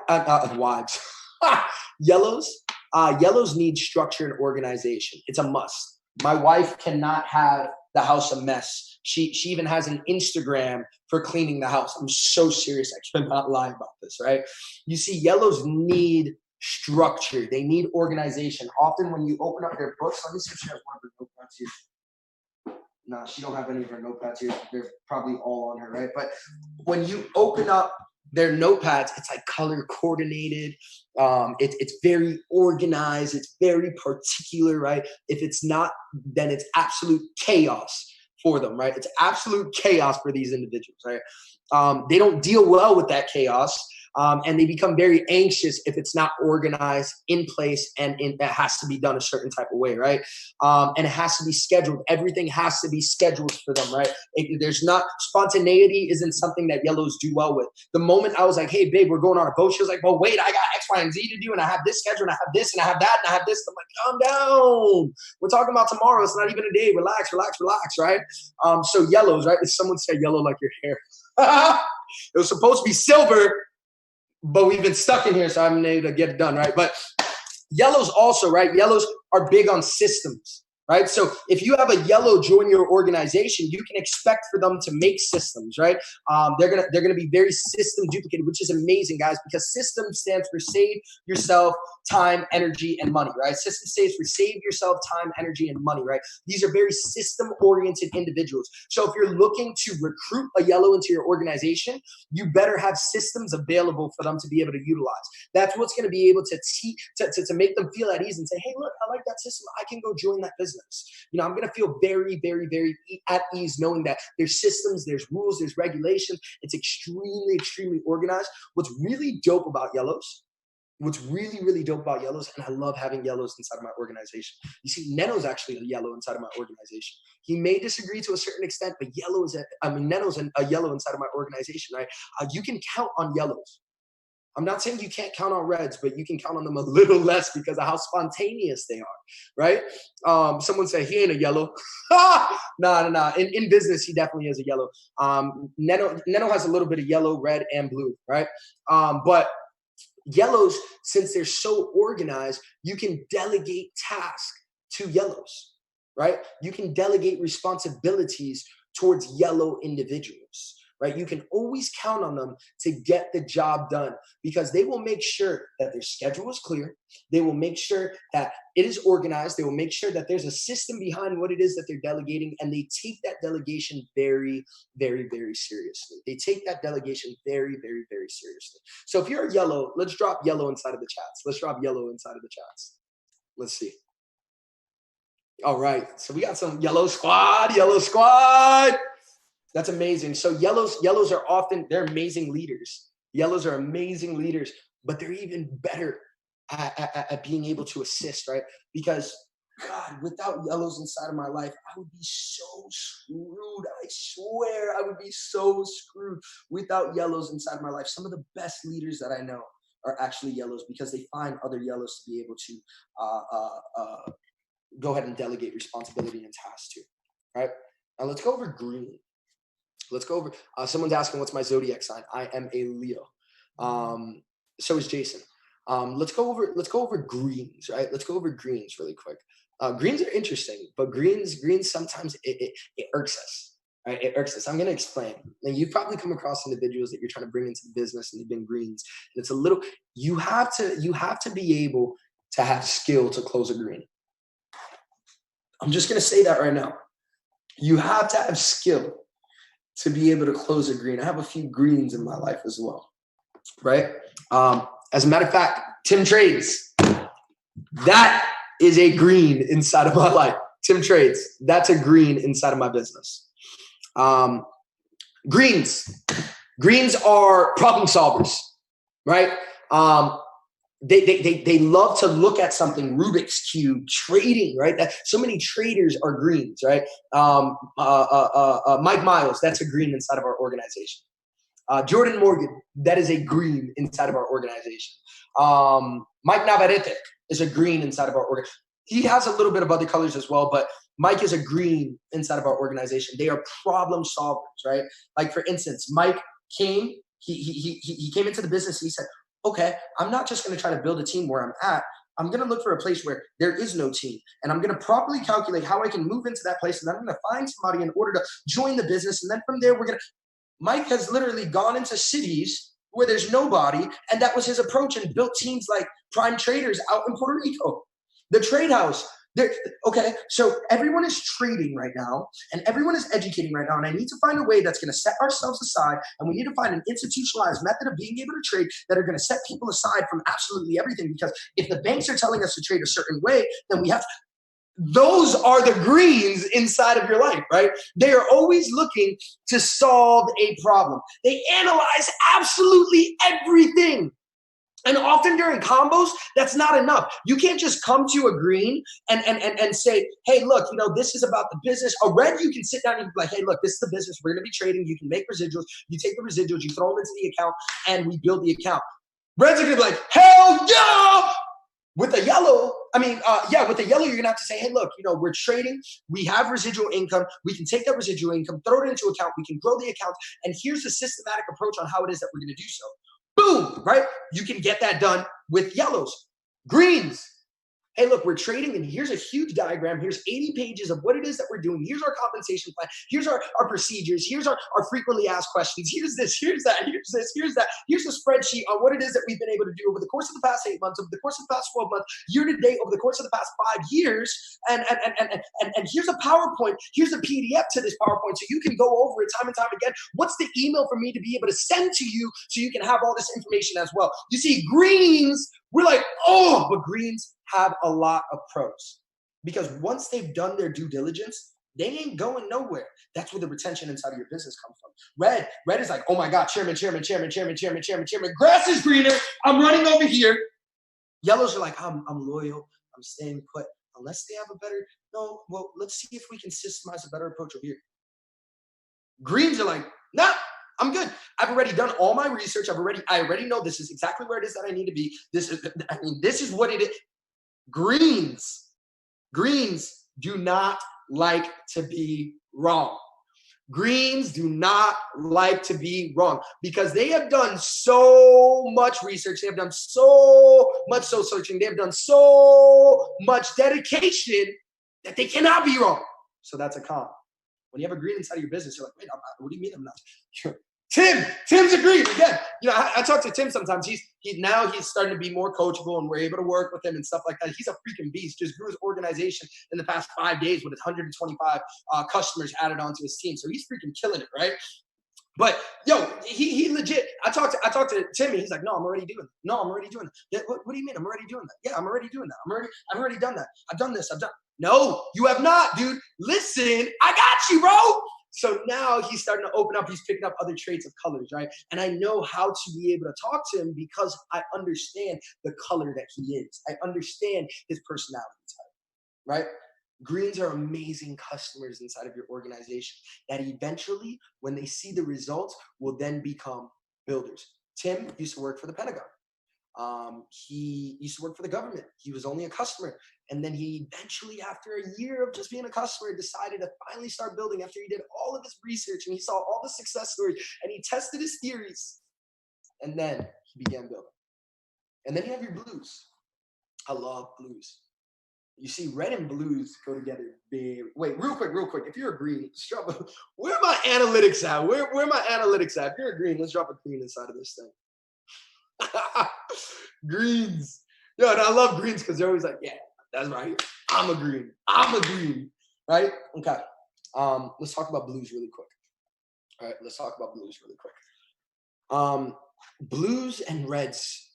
yellows need structure and organization. It's a must. My wife cannot have the house a mess. She even has an Instagram for cleaning the house. I'm so serious. I cannot lie about this, right? You see, yellows need structure. They need organization. Often when you open up their books, let me see if she has one of her notepads here. No, she don't have any of her notepads here. They're probably all on her, right? But when you open up their notepads, it's like color coordinated. It's very organized. It's very particular, right? If it's not, then it's absolute chaos for them, right? It's absolute chaos for these individuals, right? They don't deal well with that chaos. And they become very anxious if it's not organized, in place, and it has to be done a certain type of way, right? And it has to be scheduled. Everything has to be scheduled for them, right? There's not, spontaneity isn't something that yellows do well with. The moment I was like, hey, babe, we're going on a boat, she was like, well, wait, I got X, Y, and Z to do, and I have this schedule, and I have this, and I have that, and I have this. I'm like, calm down. We're talking about tomorrow. It's not even a day. Relax, right? So yellows, right? If someone said yellow like your hair. It was supposed to be silver, but we've been stuck in here, so I'm able to get it done, right? But yellows also, right? Yellows are big on systems, right? So if you have a yellow join your organization, you can expect for them to make systems, right? They're gonna be very system duplicated, which is amazing, guys, because system stands for save yourself time, energy, and money, right? System stands for save yourself time, energy, and money, right? These are very system-oriented individuals. So if you're looking to recruit a yellow into your organization, you better have systems available for them to be able to utilize. That's what's going to be able to make them feel at ease and say, hey, look, I like that system. I can go join that business. I'm going to feel very, very, very at ease knowing that there's systems, there's rules, there's regulations. It's extremely, extremely organized. What's really dope about yellows, and I love having yellows inside of my organization. You see, Neno's actually a yellow inside of my organization. He may disagree to a certain extent, but Neno's a yellow inside of my organization, right? You can count on yellows. I'm not saying you can't count on reds, but you can count on them a little less because of how spontaneous they are, right? Someone say he ain't a yellow. No. In business, he definitely is a yellow. Neno has a little bit of yellow, red, and blue, right? But yellows, since they're so organized, you can delegate tasks to yellows, right? You can delegate responsibilities towards yellow individuals. right? You can always count on them to get the job done because they will make sure that their schedule is clear. They will make sure that it is organized. They will make sure that there's a system behind what it is that they're delegating, and they take that delegation very, very, very seriously. They take that delegation very, very, very seriously. So if you're a yellow, let's drop yellow inside of the chats. Let's drop yellow inside of the chats. Let's see. All right, so we got some yellow squad, yellow squad. That's amazing. So yellows are often, they're amazing leaders. Yellows are amazing leaders, but they're even better at being able to assist, right? Because God, without yellows inside of my life, I would be so screwed. I swear I would be so screwed without yellows inside of my life. Some of the best leaders that I know are actually yellows because they find other yellows to be able to go ahead and delegate responsibility and tasks to, right? Now let's go over green. Let's go over, someone's asking what's my zodiac sign. I am a Leo. So is Jason. Let's go over greens, right? Let's go over greens really quick. Greens are interesting, but greens sometimes it irks us, right? It irks us. I'm going to explain. And you've probably come across individuals that you're trying to bring into the business and they've been greens. And it's a little, you have to be able to have skill to close a green. I'm just going to say that right now. You have to have skill to be able to close a green. I have a few greens in my life as well, right? As a matter of fact, Tim Trades, that is a green inside of my life. Tim Trades, that's a green inside of my business. Greens are problem solvers, right? They love to look at something, Rubik's Cube, trading, right? So many traders are greens, right? Mike Miles, that's a green inside of our organization. Jordan Morgan, that is a green inside of our organization. Mike Navarrete is a green inside of our organization. He has a little bit of other colors as well, but Mike is a green inside of our organization. They are problem solvers, right? Like for instance, Mike came, he came into the business and he said, okay, I'm not just going to try to build a team where I'm at. I'm going to look for a place where there is no team. And I'm going to properly calculate how I can move into that place. And then I'm going to find somebody in order to join the business. And then from there, Mike has literally gone into cities where there's nobody. And that was his approach, and built teams like Prime Traders out in Puerto Rico. The Trade House. Okay, so everyone is trading right now, and everyone is educating right now, and I need to find a way that's going to set ourselves aside, and we need to find an institutionalized method of being able to trade that are going to set people aside from absolutely everything, because if the banks are telling us to trade a certain way, then we have to. Those are the greens inside of your life, right? They are always looking to solve a problem. They analyze absolutely everything. And often during combos, that's not enough. You can't just come to a green and say, hey, look, this is about the business. A red, you can sit down and be like, hey, look, this is the business. We're going to be trading. You can make residuals. You take the residuals, you throw them into the account, and we build the account. Reds are going to be like, hell yeah! With the yellow, with the yellow, you're going to have to say, hey, look, we're trading. We have residual income. We can take that residual income, throw it into account. We can grow the account. And here's a systematic approach on how it is that we're going to do so. Boom, right? You can get that done with yellows. Greens. Hey, look, we're trading, and here's a huge diagram. Here's 80 pages of what it is that we're doing. Here's our compensation plan. Here's our procedures. Here's our frequently asked questions. Here's this, here's that, here's this, here's that. Here's a spreadsheet on what it is that we've been able to do over the course of the past 8 months, over the course of the past 12 months, year to date, over the course of the past 5 years. And here's a PowerPoint. Here's a PDF to this PowerPoint, so you can go over it time and time again. What's the email for me to be able to send to you so you can have all this information as well? You see, greens, we're like, oh, but greens have a lot of pros, because once they've done their due diligence, they ain't going nowhere. That's where the retention inside of your business comes from. Red is like, oh my God, chairman. Grass is greener. I'm running over here. Yellows are like, I'm loyal. I'm staying put. Unless they have a better, no, well, let's see if we can systemize a better approach over here. Greens are like, nah, I'm good. I've already done all my research. I already know this is exactly where it is that I need to be. This is what it is. Greens do not like to be wrong. Greens do not like to be wrong, because they have done so much research. They have done so much soul searching. They have done so much dedication that they cannot be wrong. So that's a con. When you have a green inside of your business, you're like, wait, what do you mean I'm not? Tim's agreed again. You know, I talk to Tim sometimes. He's starting to be more coachable, and we're able to work with him and stuff like that. He's a freaking beast. Just grew his organization in the past 5 days with 125 customers added onto his team. So he's freaking killing it, right? But yo, he legit. I talked to Timmy. He's like, no, I'm already doing that. No, I'm already doing that. Yeah, what do you mean? I'm already doing that. Yeah, I'm already doing that. I've already done that. I've done this. No, you have not, dude. Listen, I got you, bro. So now he's starting to open up. He's picking up other traits of colors, right? And I know how to be able to talk to him because I understand the color that he is. I understand his personality type, right? Greens are amazing customers inside of your organization that eventually, when they see the results, will then become builders. Tim used to work for the Pentagon. He used to work for the government. He was only a customer. And then he eventually, after a year of just being a customer, decided to finally start building after he did all of his research and he saw all the success stories and he tested his theories. And then he began building. And then you have your blues. I love blues. You see, red and blues go together big. Wait, real quick. If you're a green, where are my analytics at? Where are my analytics at? If you're a green, let's drop a green inside of this thing. Greens. Yo, and I love greens because they're always like, yeah, that's right. I'm a green. Right? Okay. Let's talk about blues really quick. All right, let's talk about blues really quick. Blues and reds.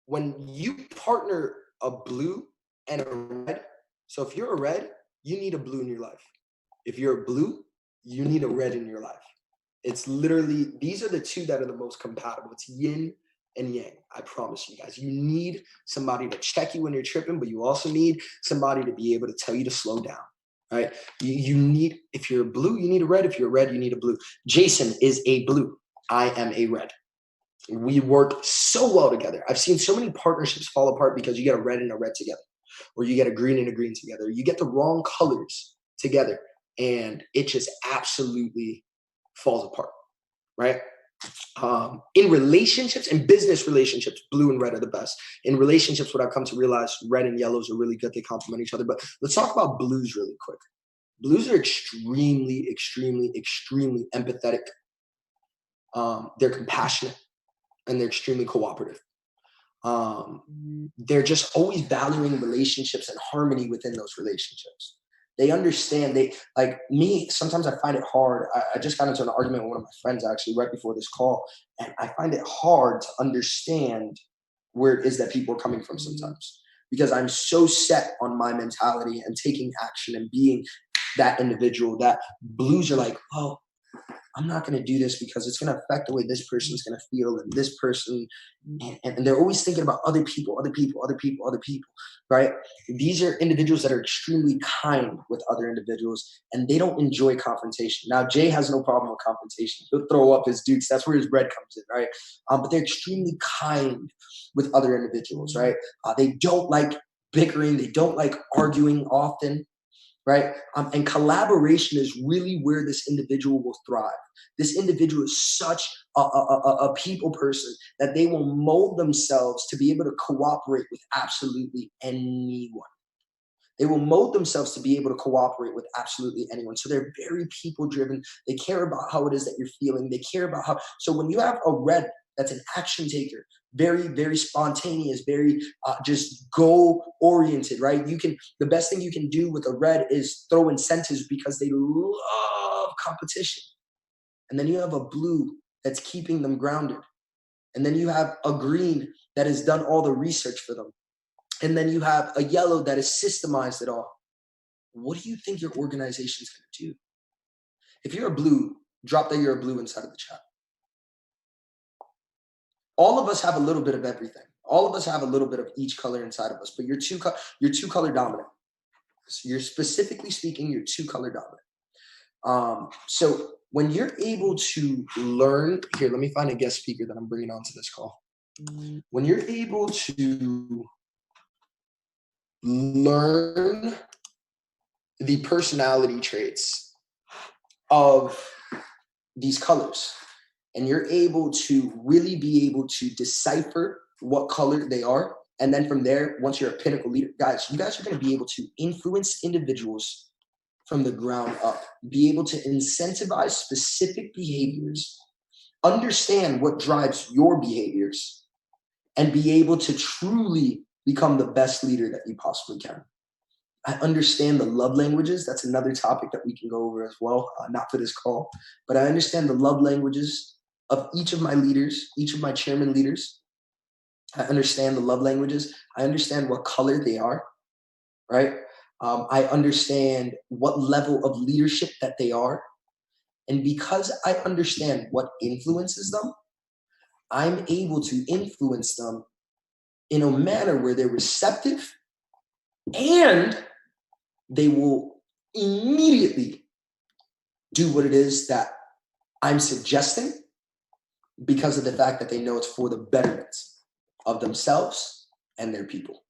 When you partner a blue and a red, so if you're a red, you need a blue in your life. If you're a blue, you need a red in your life. It's literally, these are the two that are the most compatible. It's yin and yang. I promise you guys. You need somebody to check you when you're tripping, but you also need somebody to be able to tell you to slow down, right? You need, if you're a blue, you need a red. If you're a red, you need a blue. Jason is a blue. I am a red. We work so well together. I've seen so many partnerships fall apart because you get a red and a red together, or you get a green and a green together. You get the wrong colors together, and it just absolutely falls apart, right? In relationships and business relationships, blue and red are the best. In relationships, what I've come to realize, red and yellows are really good. They complement each other. But let's talk about blues really quick. Blues are extremely, extremely, extremely empathetic. They're compassionate, and they're extremely cooperative. They're just always valuing relationships and harmony within those relationships. They understand, like me, sometimes I find it hard. I just got into an argument with one of my friends actually right before this call, and I find it hard to understand where it is that people are coming from sometimes, because I'm so set on my mentality and taking action and being that individual that blues are like, oh, I'm not going to do this because it's going to affect the way this person's going to feel, and this person, and they're always thinking about other people, right? These are individuals that are extremely kind with other individuals, and they don't enjoy confrontation. Now, Jay has no problem with confrontation. He'll throw up his dukes. That's where his bread comes in, right? But they're extremely kind with other individuals, right? They don't like bickering. They don't like arguing often. Right? And collaboration is really where this individual will thrive. This individual is such a people person that they will mold themselves to be able to cooperate with absolutely anyone. They will mold themselves to be able to cooperate with absolutely anyone. So they're very people driven. They care about how it is that you're feeling. They care about how, so when you have a red that's an action taker, very, very spontaneous, very just goal-oriented, right? The best thing you can do with a red is throw incentives because they love competition. And then you have a blue that's keeping them grounded. And then you have a green that has done all the research for them. And then you have a yellow that has systemized it all. What do you think your organization is going to do? If you're a blue, drop that you're a blue inside of the chat. All of us have a little bit of everything. All of us have a little bit of each color inside of us, but you're two color dominant. So you're specifically speaking, you're two color dominant. So when you're able to learn, here, let me find a guest speaker that I'm bringing onto this call. When you're able to learn the personality traits of these colors, and you're able to really be able to decipher what color they are. And then from there, once you're a pinnacle leader, guys, you guys are going to be able to influence individuals from the ground up. be able to incentivize specific behaviors, understand what drives your behaviors, and be able to truly become the best leader that you possibly can. I understand the love languages. That's another topic that we can go over as well, not for this call, but I understand the love languages of each of my leaders, each of my chairman leaders. I understand the love languages. I understand what color they are, right? I understand what level of leadership that they are. And because I understand what influences them, I'm able to influence them in a manner where they're receptive and they will immediately do what it is that I'm suggesting because of the fact that they know it's for the betterment of themselves and their people.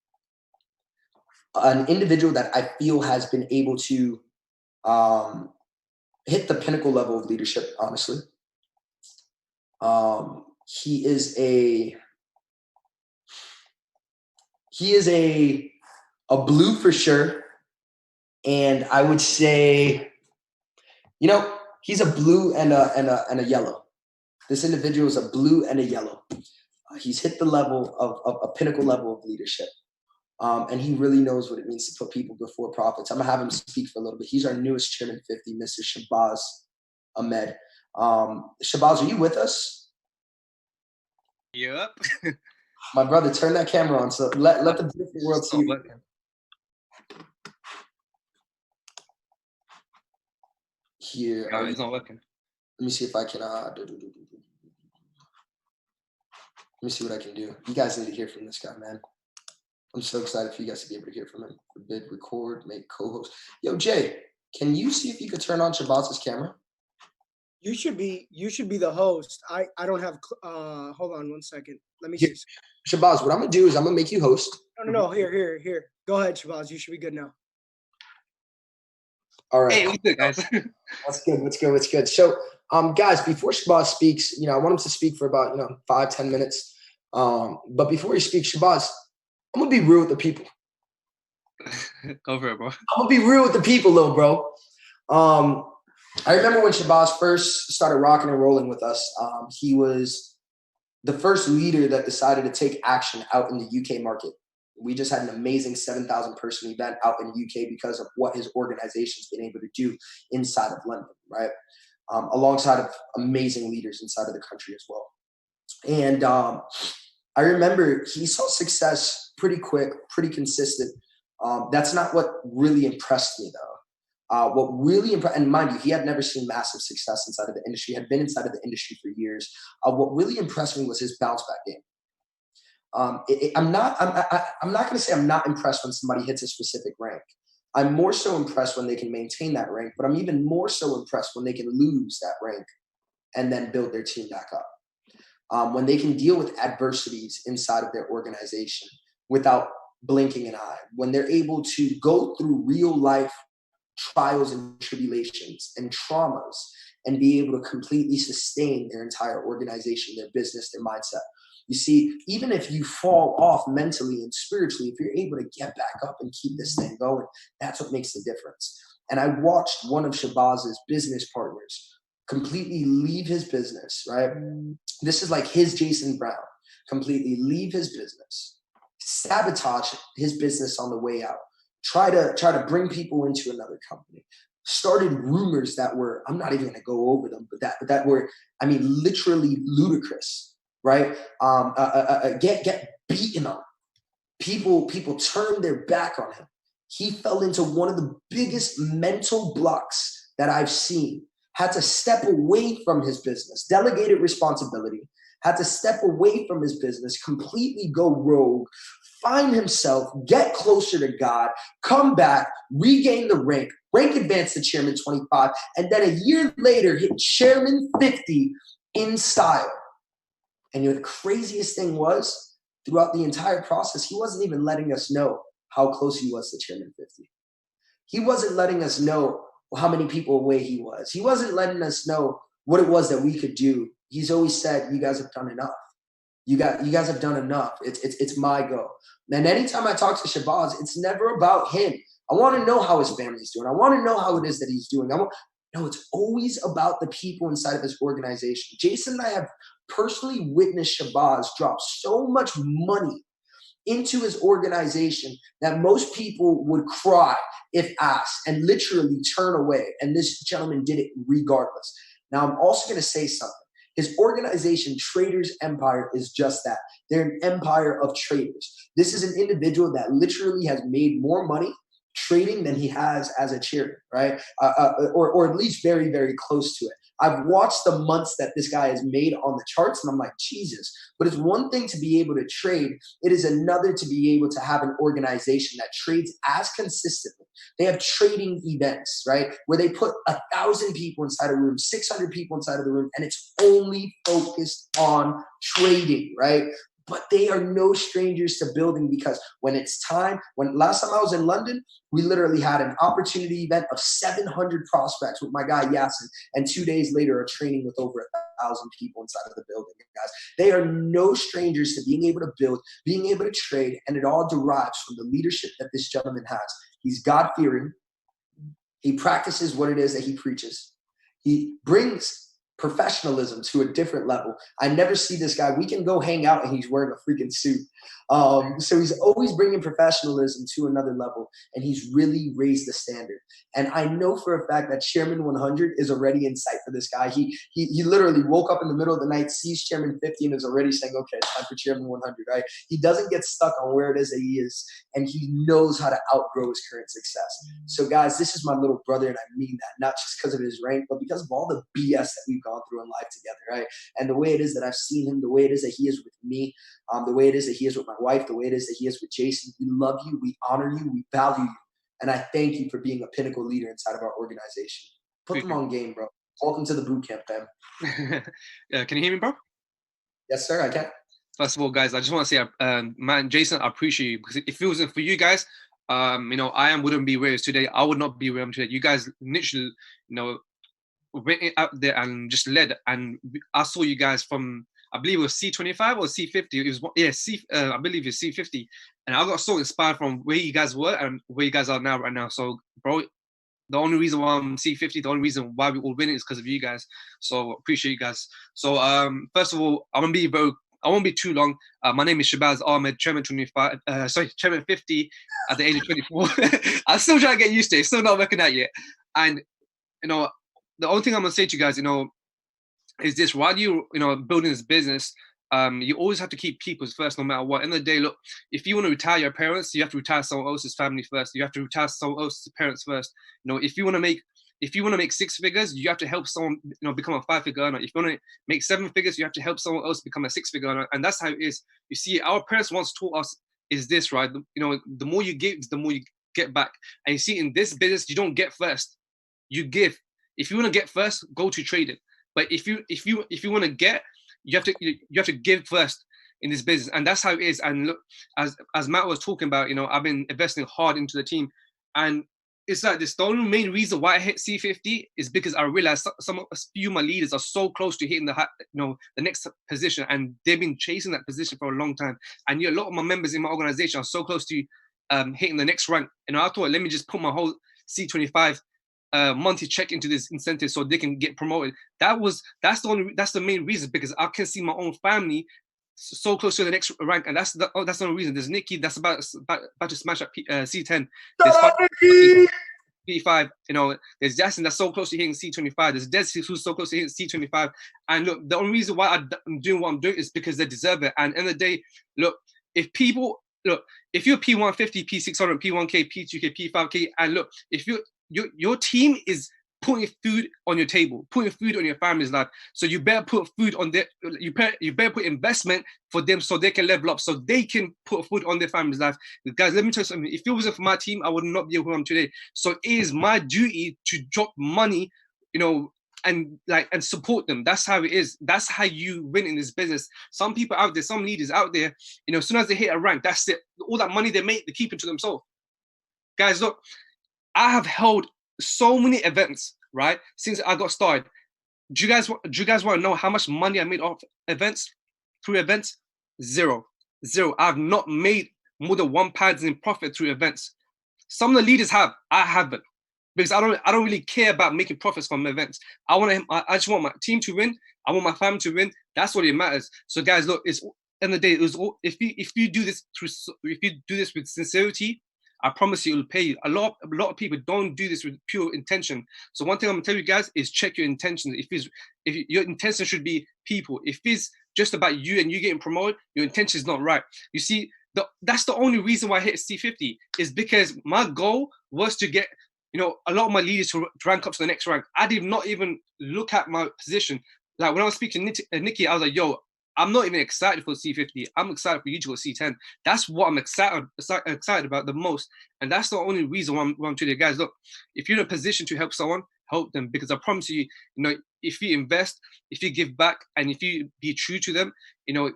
An individual that I feel has been able to hit the pinnacle level of leadership, honestly. He is a blue for sure. And I would say, he's a blue and a yellow. This individual is a blue and a yellow. He's hit the level of a pinnacle level of leadership. And he really knows what it means to put people before profits. I'm going to have him speak for a little bit. He's our newest Chairman 50, Mr. 𝐿𝐵𝐻 Ahmed. 𝐿𝐵𝐻, are you with us? Yep. My brother, turn that camera on. So let the beautiful world see you. Here. No, it's not working. Let me see if I can. Let me see what I can do. You guys need to hear from this guy, man. I'm so excited for you guys to be able to hear from him. Forbid, record, make co-host. Yo, Jay, can you see if you could turn on 𝐿𝐵𝐻's camera? You should be the host. I don't have. Hold on one second. Let me see. 𝐿𝐵𝐻, what I'm gonna do is I'm gonna make you host. No. Here. Go ahead, 𝐿𝐵𝐻. You should be good now. All right. Hey, what's good, guys? That's good. So, guys, before 𝐿𝐵𝐻 speaks, I want him to speak for about 5-10 minutes. But before he speaks, 𝐿𝐵𝐻, I'm gonna be real with the people. Go for it, bro. I'm gonna be real with the people, little bro. I remember when 𝐿𝐵𝐻 first started rocking and rolling with us. He was the first leader that decided to take action out in the UK market. We just had an amazing 7,000 person event out in the UK because of what his organization's been able to do inside of London, right? Alongside of amazing leaders inside of the country as well. And I remember he saw success pretty quick, pretty consistent. That's not what really impressed me, though. What really impressed, and mind you, he had never seen massive success inside of the industry, had been inside of the industry for years. What really impressed me was his bounce back game. I'm not going to say I'm not impressed when somebody hits a specific rank. I'm more so impressed when they can maintain that rank, but I'm even more so impressed when they can lose that rank and then build their team back up. When they can deal with adversities inside of their organization without blinking an eye, when they're able to go through real life trials and tribulations and traumas and be able to completely sustain their entire organization, their business, their mindset. You see, even if you fall off mentally and spiritually, if you're able to get back up and keep this thing going, that's what makes the difference. And I watched one of 𝐿𝐵𝐻's business partners completely leave his business, right? This is like his Jason Brown, completely leave his business, sabotage his business on the way out, try to bring people into another company, started rumors that were, I'm not even going to go over them, but that were, literally ludicrous. Right? Get beaten on. People turned their back on him. He fell into one of the biggest mental blocks that I've seen. Had to step away from his business, delegated responsibility, had to step away from his business, completely go rogue, find himself, get closer to God, come back, regain the rank advance to Chairman 25, and then a year later hit Chairman 50 in style. And the craziest thing was, throughout the entire process, he wasn't even letting us know how close he was to Chairman 50. He wasn't letting us know how many people away he was. He wasn't letting us know what it was that we could do. He's always said, you guys have done enough. You guys have done enough. It's my go. And anytime I talk to 𝐿𝐵𝐻, it's never about him. I want to know how his family's doing. I want to know how it is that he's doing. No, it's always about the people inside of his organization. Jason and I have personally witnessed Shabazz drop so much money into his organization that most people would cry if asked and literally turn away. And this gentleman did it regardless. Now, I'm also going to say something. His organization, Traders Empire, is just that. They're an empire of traders. This is an individual that literally has made more money trading than he has as a chairman, right? Or at least very, very close to it. I've watched the months that this guy has made on the charts, and I'm like, Jesus. But it's one thing to be able to trade. It is another to be able to have an organization that trades as consistently. They have trading events, right, where they put 1,000 people inside a room, 600 people inside of the room, and it's only focused on trading, right? But they are no strangers to building, because when it's time, when last time I was in London, we literally had an opportunity event of 700 prospects with my guy Yasin, and 2 days later a training with over 1,000 people inside of the building, guys. They are no strangers to being able to build, being able to trade, and it all derives from the leadership that this gentleman has. He's God-fearing. He practices what it is that he preaches. He brings professionalism to a different level. I never see this guy. We can go hang out and he's wearing a freaking suit. So he's always bringing professionalism to another level, and he's really raised the standard. And I know for a fact that Chairman 100 is already in sight for this guy. He literally woke up in the middle of the night, sees Chairman 50, and is already saying, okay, it's time for Chairman 100, right? He doesn't get stuck on where it is that he is, and he knows how to outgrow his current success. So guys, this is my little brother, and I mean that, not just because of his rank, but because of all the BS that we've gone through in life together, right? And the way it is that I've seen him, the way it is that he is with me, the way it is that he is with my wife, the way it is that he is with Jason. We love you, we honor you, we value you. And I thank you for being a pinnacle leader inside of our organization. Put them on game, bro. Welcome to the boot camp, fam. Can you hear me, bro? Yes, sir, I can. First of all, guys, I just want to say, man, Jason, I appreciate you, because if it wasn't for you guys, I wouldn't be where it is today. I would not be where I'm today. You guys literally, went out there and just led. And I saw you guys from, I believe it was C25 or C50. It was, I believe it's C50. And I got so inspired from where you guys were and where you guys are now, right now. So, bro, the only reason why I'm C50, the only reason why we all win it is because of you guys. So appreciate you guys. So first of all, I won't be too long. My name is 𝐂𝐫𝐢𝐜 𝐖𝐨𝐫𝐫𝐾, Chairman 50 at the age of 24. I'm still trying to get used to it. It's still not working out yet. And, the only thing I'm going to say to you guys, is this: while you building this business, you always have to keep people first, no matter what. End of the day, look, if you want to retire your parents, you have to retire someone else's family first. You have to retire someone else's parents first. If you want to make 6 figures, you have to help someone become a 5-figure earner. If you want to make 7 figures, you have to help someone else become a 6-figure earner. And that's how it is. You see, our parents once taught us is this, right? The more you give, the more you get back. And you see, in this business, you don't get first, you give. If you want to get first, go to trading. But if you want to get, you have to give first in this business, and that's how it is. And look, as Matt was talking about, I've been investing hard into the team, and it's like this. The only main reason why I hit C50 is because I realized a few of my leaders are so close to hitting the next position, and they've been chasing that position for a long time. And a lot of my members in my organization are so close to hitting the next rank. And I thought, let me just put my whole C25 monthly check into this incentive so they can get promoted. That's the main reason, because I can see my own family so close to the next rank, and that's the only reason. There's Nikki that's about to smash at C10. There's P5, there's Jason that's so close to hitting C25. There's Des who's so close to hitting C25. And look, the only reason why I'm doing what I'm doing is because they deserve it. And in the day, look, if you're P150, P600, P1K, P2K, P5K, and look, if your team is putting food on your table, putting food on your family's life, so you better put food on their, you better put investment for them so they can level up, so they can put food on their family's life. Guys, let me tell you something. If it wasn't for my team, I would not be who I am today. So it is my duty to drop money, and support them. That's how it is. That's how you win in this business. Some people out there, some leaders out there, as soon as they hit a rank, that's it. All that money they make, they keep it to themselves. Guys, look, I have held so many events, right, since I got started. Do you guys want to know how much money I made off events? Through events? Zero. I've not made more than £1 in profit through events. Some of the leaders have. I haven't. because I don't really care about making profits from events. I just want my team to win. I want my family to win. That's what it matters. So guys, look, it's end of the day, it was all, if you do this with sincerity, I promise you it will pay you. A lot of people don't do this with pure intention. So one thing I'm gonna tell you guys is check your intentions. If your intention should be people, if it's just about you and you getting promoted, your intention is not right. You see, that's the only reason why I hit C50 is because my goal was to get, you know, a lot of my leaders to rank up to the next rank. I did not even look at my position. Like when I was speaking to Nikki, I was like, yo, I'm not even excited for C50. I'm excited for you to go C10. That's what I'm excited about the most. And that's the only reason why I'm telling you guys, look, if you're in a position to help someone, help them. Because I promise you, you know, if you invest, if you give back, and if you be true to them, you know,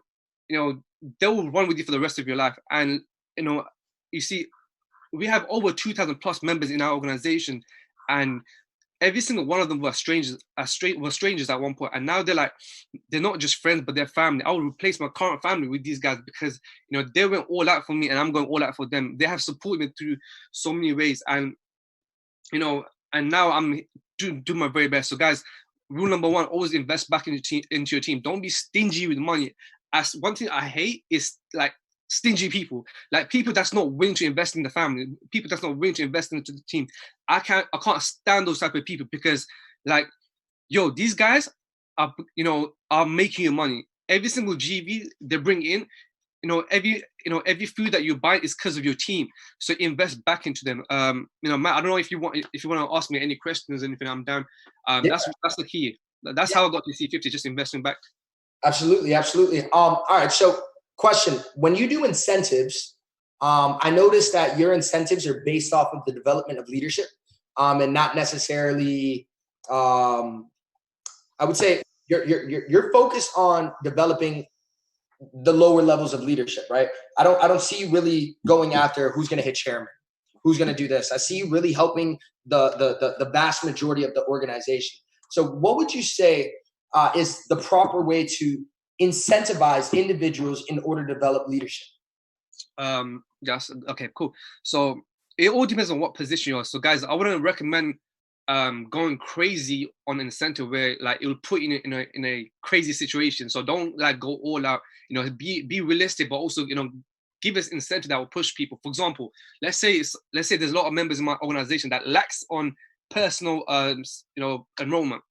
they will run with you for the rest of your life. And, you know, you see, we have over 2,000 plus members in our organization, and every single one of them were strangers at one point, and now they're not just friends, but they're family. I will replace my current family with these guys because, you know, they went all out for me, and I'm going all out for them. They have supported me through so many ways, and, you know, and now I'm doing my very best. So guys, rule number one: always invest back into your team. Don't be stingy with money. As one thing I hate is like stingy people, like people that's not willing to invest in the family, people that's not willing to invest into the team. I can't stand those type of people because, like, yo, these guys are making you money. Every single GV they bring in, every food that you buy is because of your team. So invest back into them. Matt, I don't know if you want to ask me any questions or anything. I'm down. That's the key. That's how I got to C50, just investing back. Absolutely. All right. So question, when you do incentives, I noticed that your incentives are based off of the development of leadership, and not necessarily, I would say you're focused on developing the lower levels of leadership, right? I don't see you really going after who's going to hit chairman, who's going to do this. I see you really helping the vast majority of the organization. So what would you say is the proper way to incentivize individuals in order to develop leadership? Yes. Okay, cool. So it all depends on what position you're. So guys, I wouldn't recommend going crazy on incentive where like it will put you in a crazy situation. So don't like go all out. You know, be realistic, but also, you know, give us incentive that will push people. For example, let's say there's a lot of members in my organization that lacks on personal enrollment.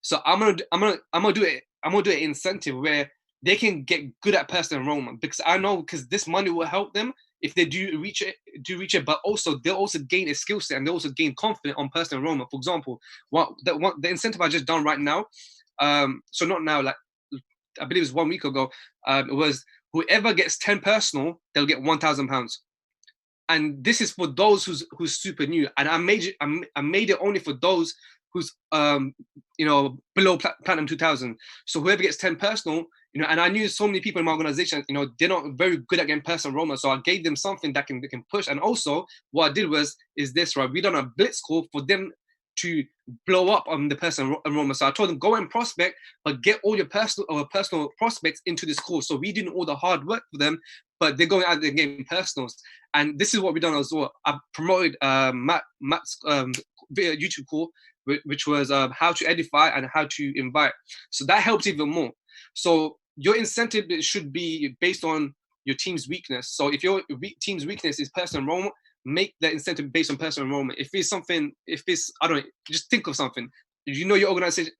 So I'm gonna do an incentive where they can get good at personal enrollment, because I know this money will help them if they do reach it, but also they'll also gain a skill set and they also gain confidence on personal enrollment. For example, the incentive I just done right now, so not now, like I believe it was 1 week ago, it was whoever gets 10 personal, they'll get £1,000. And this is for those who's super new. And I made it only for those who's below platinum 2000. So whoever gets 10 personal, you know, and I knew so many people in my organization, you know, they're not very good at getting personal enrollment. So I gave them something that they can push. And also what I did is this, right? We done a blitz call for them to blow up on the personal enrollment. So I told them, go and prospect, but get all your personal prospects into this course. So we doing all the hard work for them, but they're going out there getting personals. And this is what we done as well. I promoted Matt's YouTube call, which was how to edify and how to invite. So that helps even more. So your incentive should be based on your team's weakness. So if your team's weakness is personal enrollment, make the incentive based on personal enrollment. If it's I don't know, just think of something. You know your organization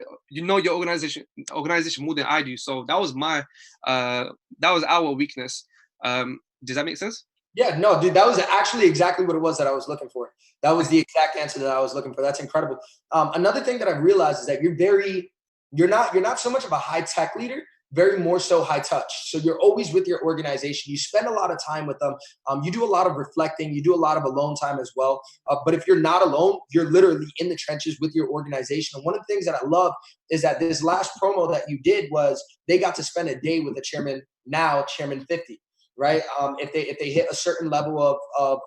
more than I do. So that was our weakness. Does that make sense? Yeah, no, dude, that was actually exactly what it was that I was looking for. That was the exact answer that I was looking for. That's incredible. Another thing that I've realized is that you're not so much of a high tech leader, very more so high touch. So you're always with your organization. You spend a lot of time with them. You do a lot of reflecting. You do a lot of alone time as well. But if you're not alone, you're literally in the trenches with your organization. And one of the things that I love is that this last promo that you did was they got to spend a day with the chairman, now Chairman 50. Right? If they hit a certain level of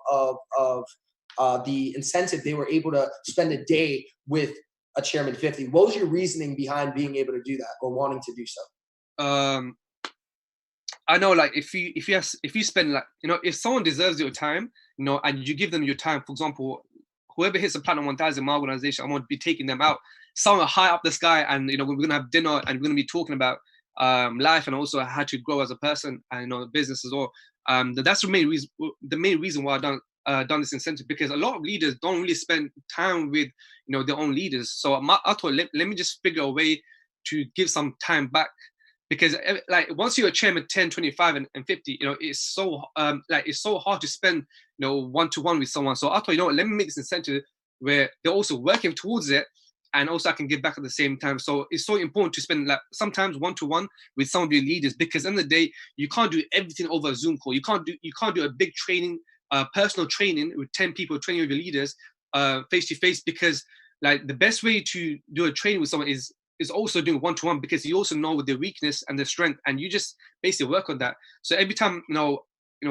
the incentive, they were able to spend a day with a Chairman 50. What was your reasoning behind being able to do that or wanting to do so? I know, like if you spend, like, you know, if someone deserves your time, you know, and you give them your time, for example, whoever hits the platinum 1000 in my organization, I'm going to be taking them out somewhere high up the sky, and we're going to have dinner, and we're going to be talking about life, and also how to grow as a person, and business as well. That's the main reason why I've done this incentive, because a lot of leaders don't really spend time with their own leaders. So I thought, let me just figure a way to give some time back, because like once you're a chairman 10, 25 and 50, it's so it's so hard to spend one-to-one with someone. So I thought, let me make this incentive where they're also working towards it, and also I can give back at the same time. So it's so important to spend sometimes one-to-one with some of your leaders, because in the day you can't do everything over a Zoom call. You can't do a big training, personal training with 10 people, training with your leaders face to face, because like the best way to do a training with someone is also doing one-to-one, because you also know their weakness and their strength, and you just basically work on that. So every time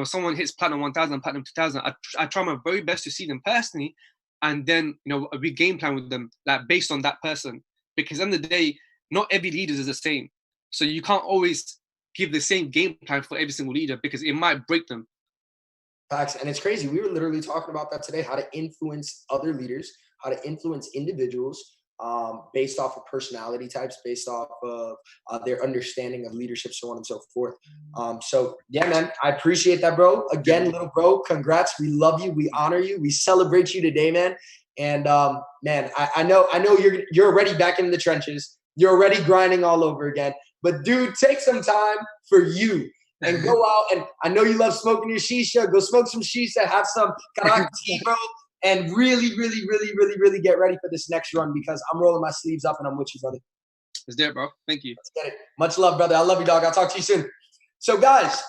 someone hits platinum 1000, platinum 2000, I try my very best to see them personally, and then we game plan with them based on that person, because in the day not every leader is the same. So you can't always give the same game plan for every single leader, because it might break them. Facts. And it's crazy. We were literally talking about that today, how to influence other leaders, how to influence individuals based off of personality types, based off of their understanding of leadership, so on and so forth. So yeah, man, I appreciate that, bro. Again, little bro, congrats. We love you. We honor you. We celebrate you today, man. And man, I know you're already back in the trenches. You're already grinding all over again. But dude, take some time for you and go out. And I know you love smoking your shisha. Go smoke some shisha. Have some karak tea, bro. And really, really, really, really, really get ready for this next run, because I'm rolling my sleeves up and I'm with you, brother. Let's do it, bro. Thank you. Let's get it. Much love, brother. I love you, dog. I'll talk to you soon. So guys,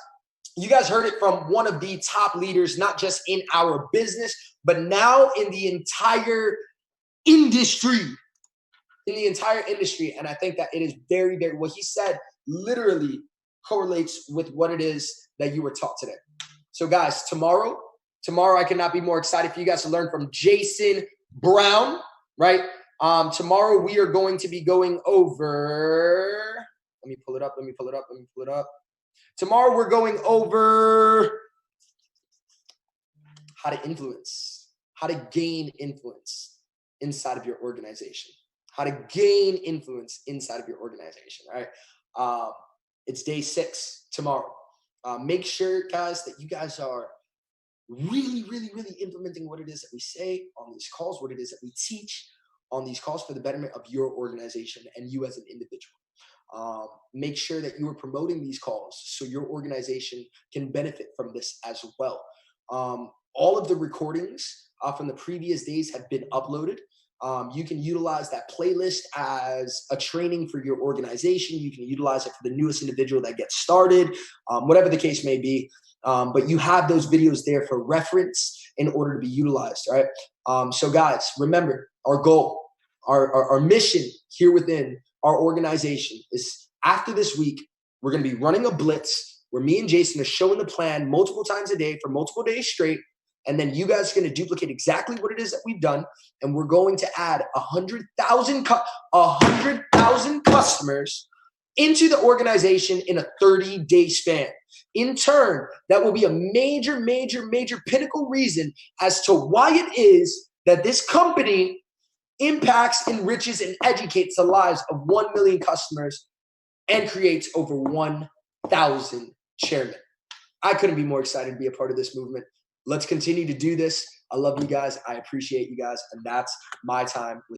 you guys heard it from one of the top leaders, not just in our business, but now in the entire industry. And I think that it is very, very, what he said literally correlates with what it is that you were taught today. So guys, tomorrow, I cannot be more excited for you guys to learn from Jason Brown, right? Tomorrow we are going to be going over, let me pull it up. Tomorrow we're going over how to influence, how to gain influence inside of your organization, right? It's day 6 tomorrow. Make sure, guys, that you guys are really, really, really implementing what it is that we say on these calls, what it is that we teach on these calls for the betterment of your organization and you as an individual. Make sure that you are promoting these calls so your organization can benefit from this as well. All of the recordings from the previous days have been uploaded. You can utilize that playlist as a training for your organization. You can utilize it for the newest individual that gets started, whatever the case may be. But you have those videos there for reference in order to be utilized, right? So guys, remember our goal, our mission here within our organization is, after this week, we're going to be running a blitz where me and Jason are showing the plan multiple times a day for multiple days straight. And then you guys are going to duplicate exactly what it is that we've done. And we're going to add 100,000 customers into the organization in a 30-day span. In turn, that will be a major, major, major pinnacle reason as to why it is that this company impacts, enriches, and educates the lives of 1 million customers and creates over 1,000 chairmen. I couldn't be more excited to be a part of this movement. Let's continue to do this. I love you guys. I appreciate you guys. And that's my time with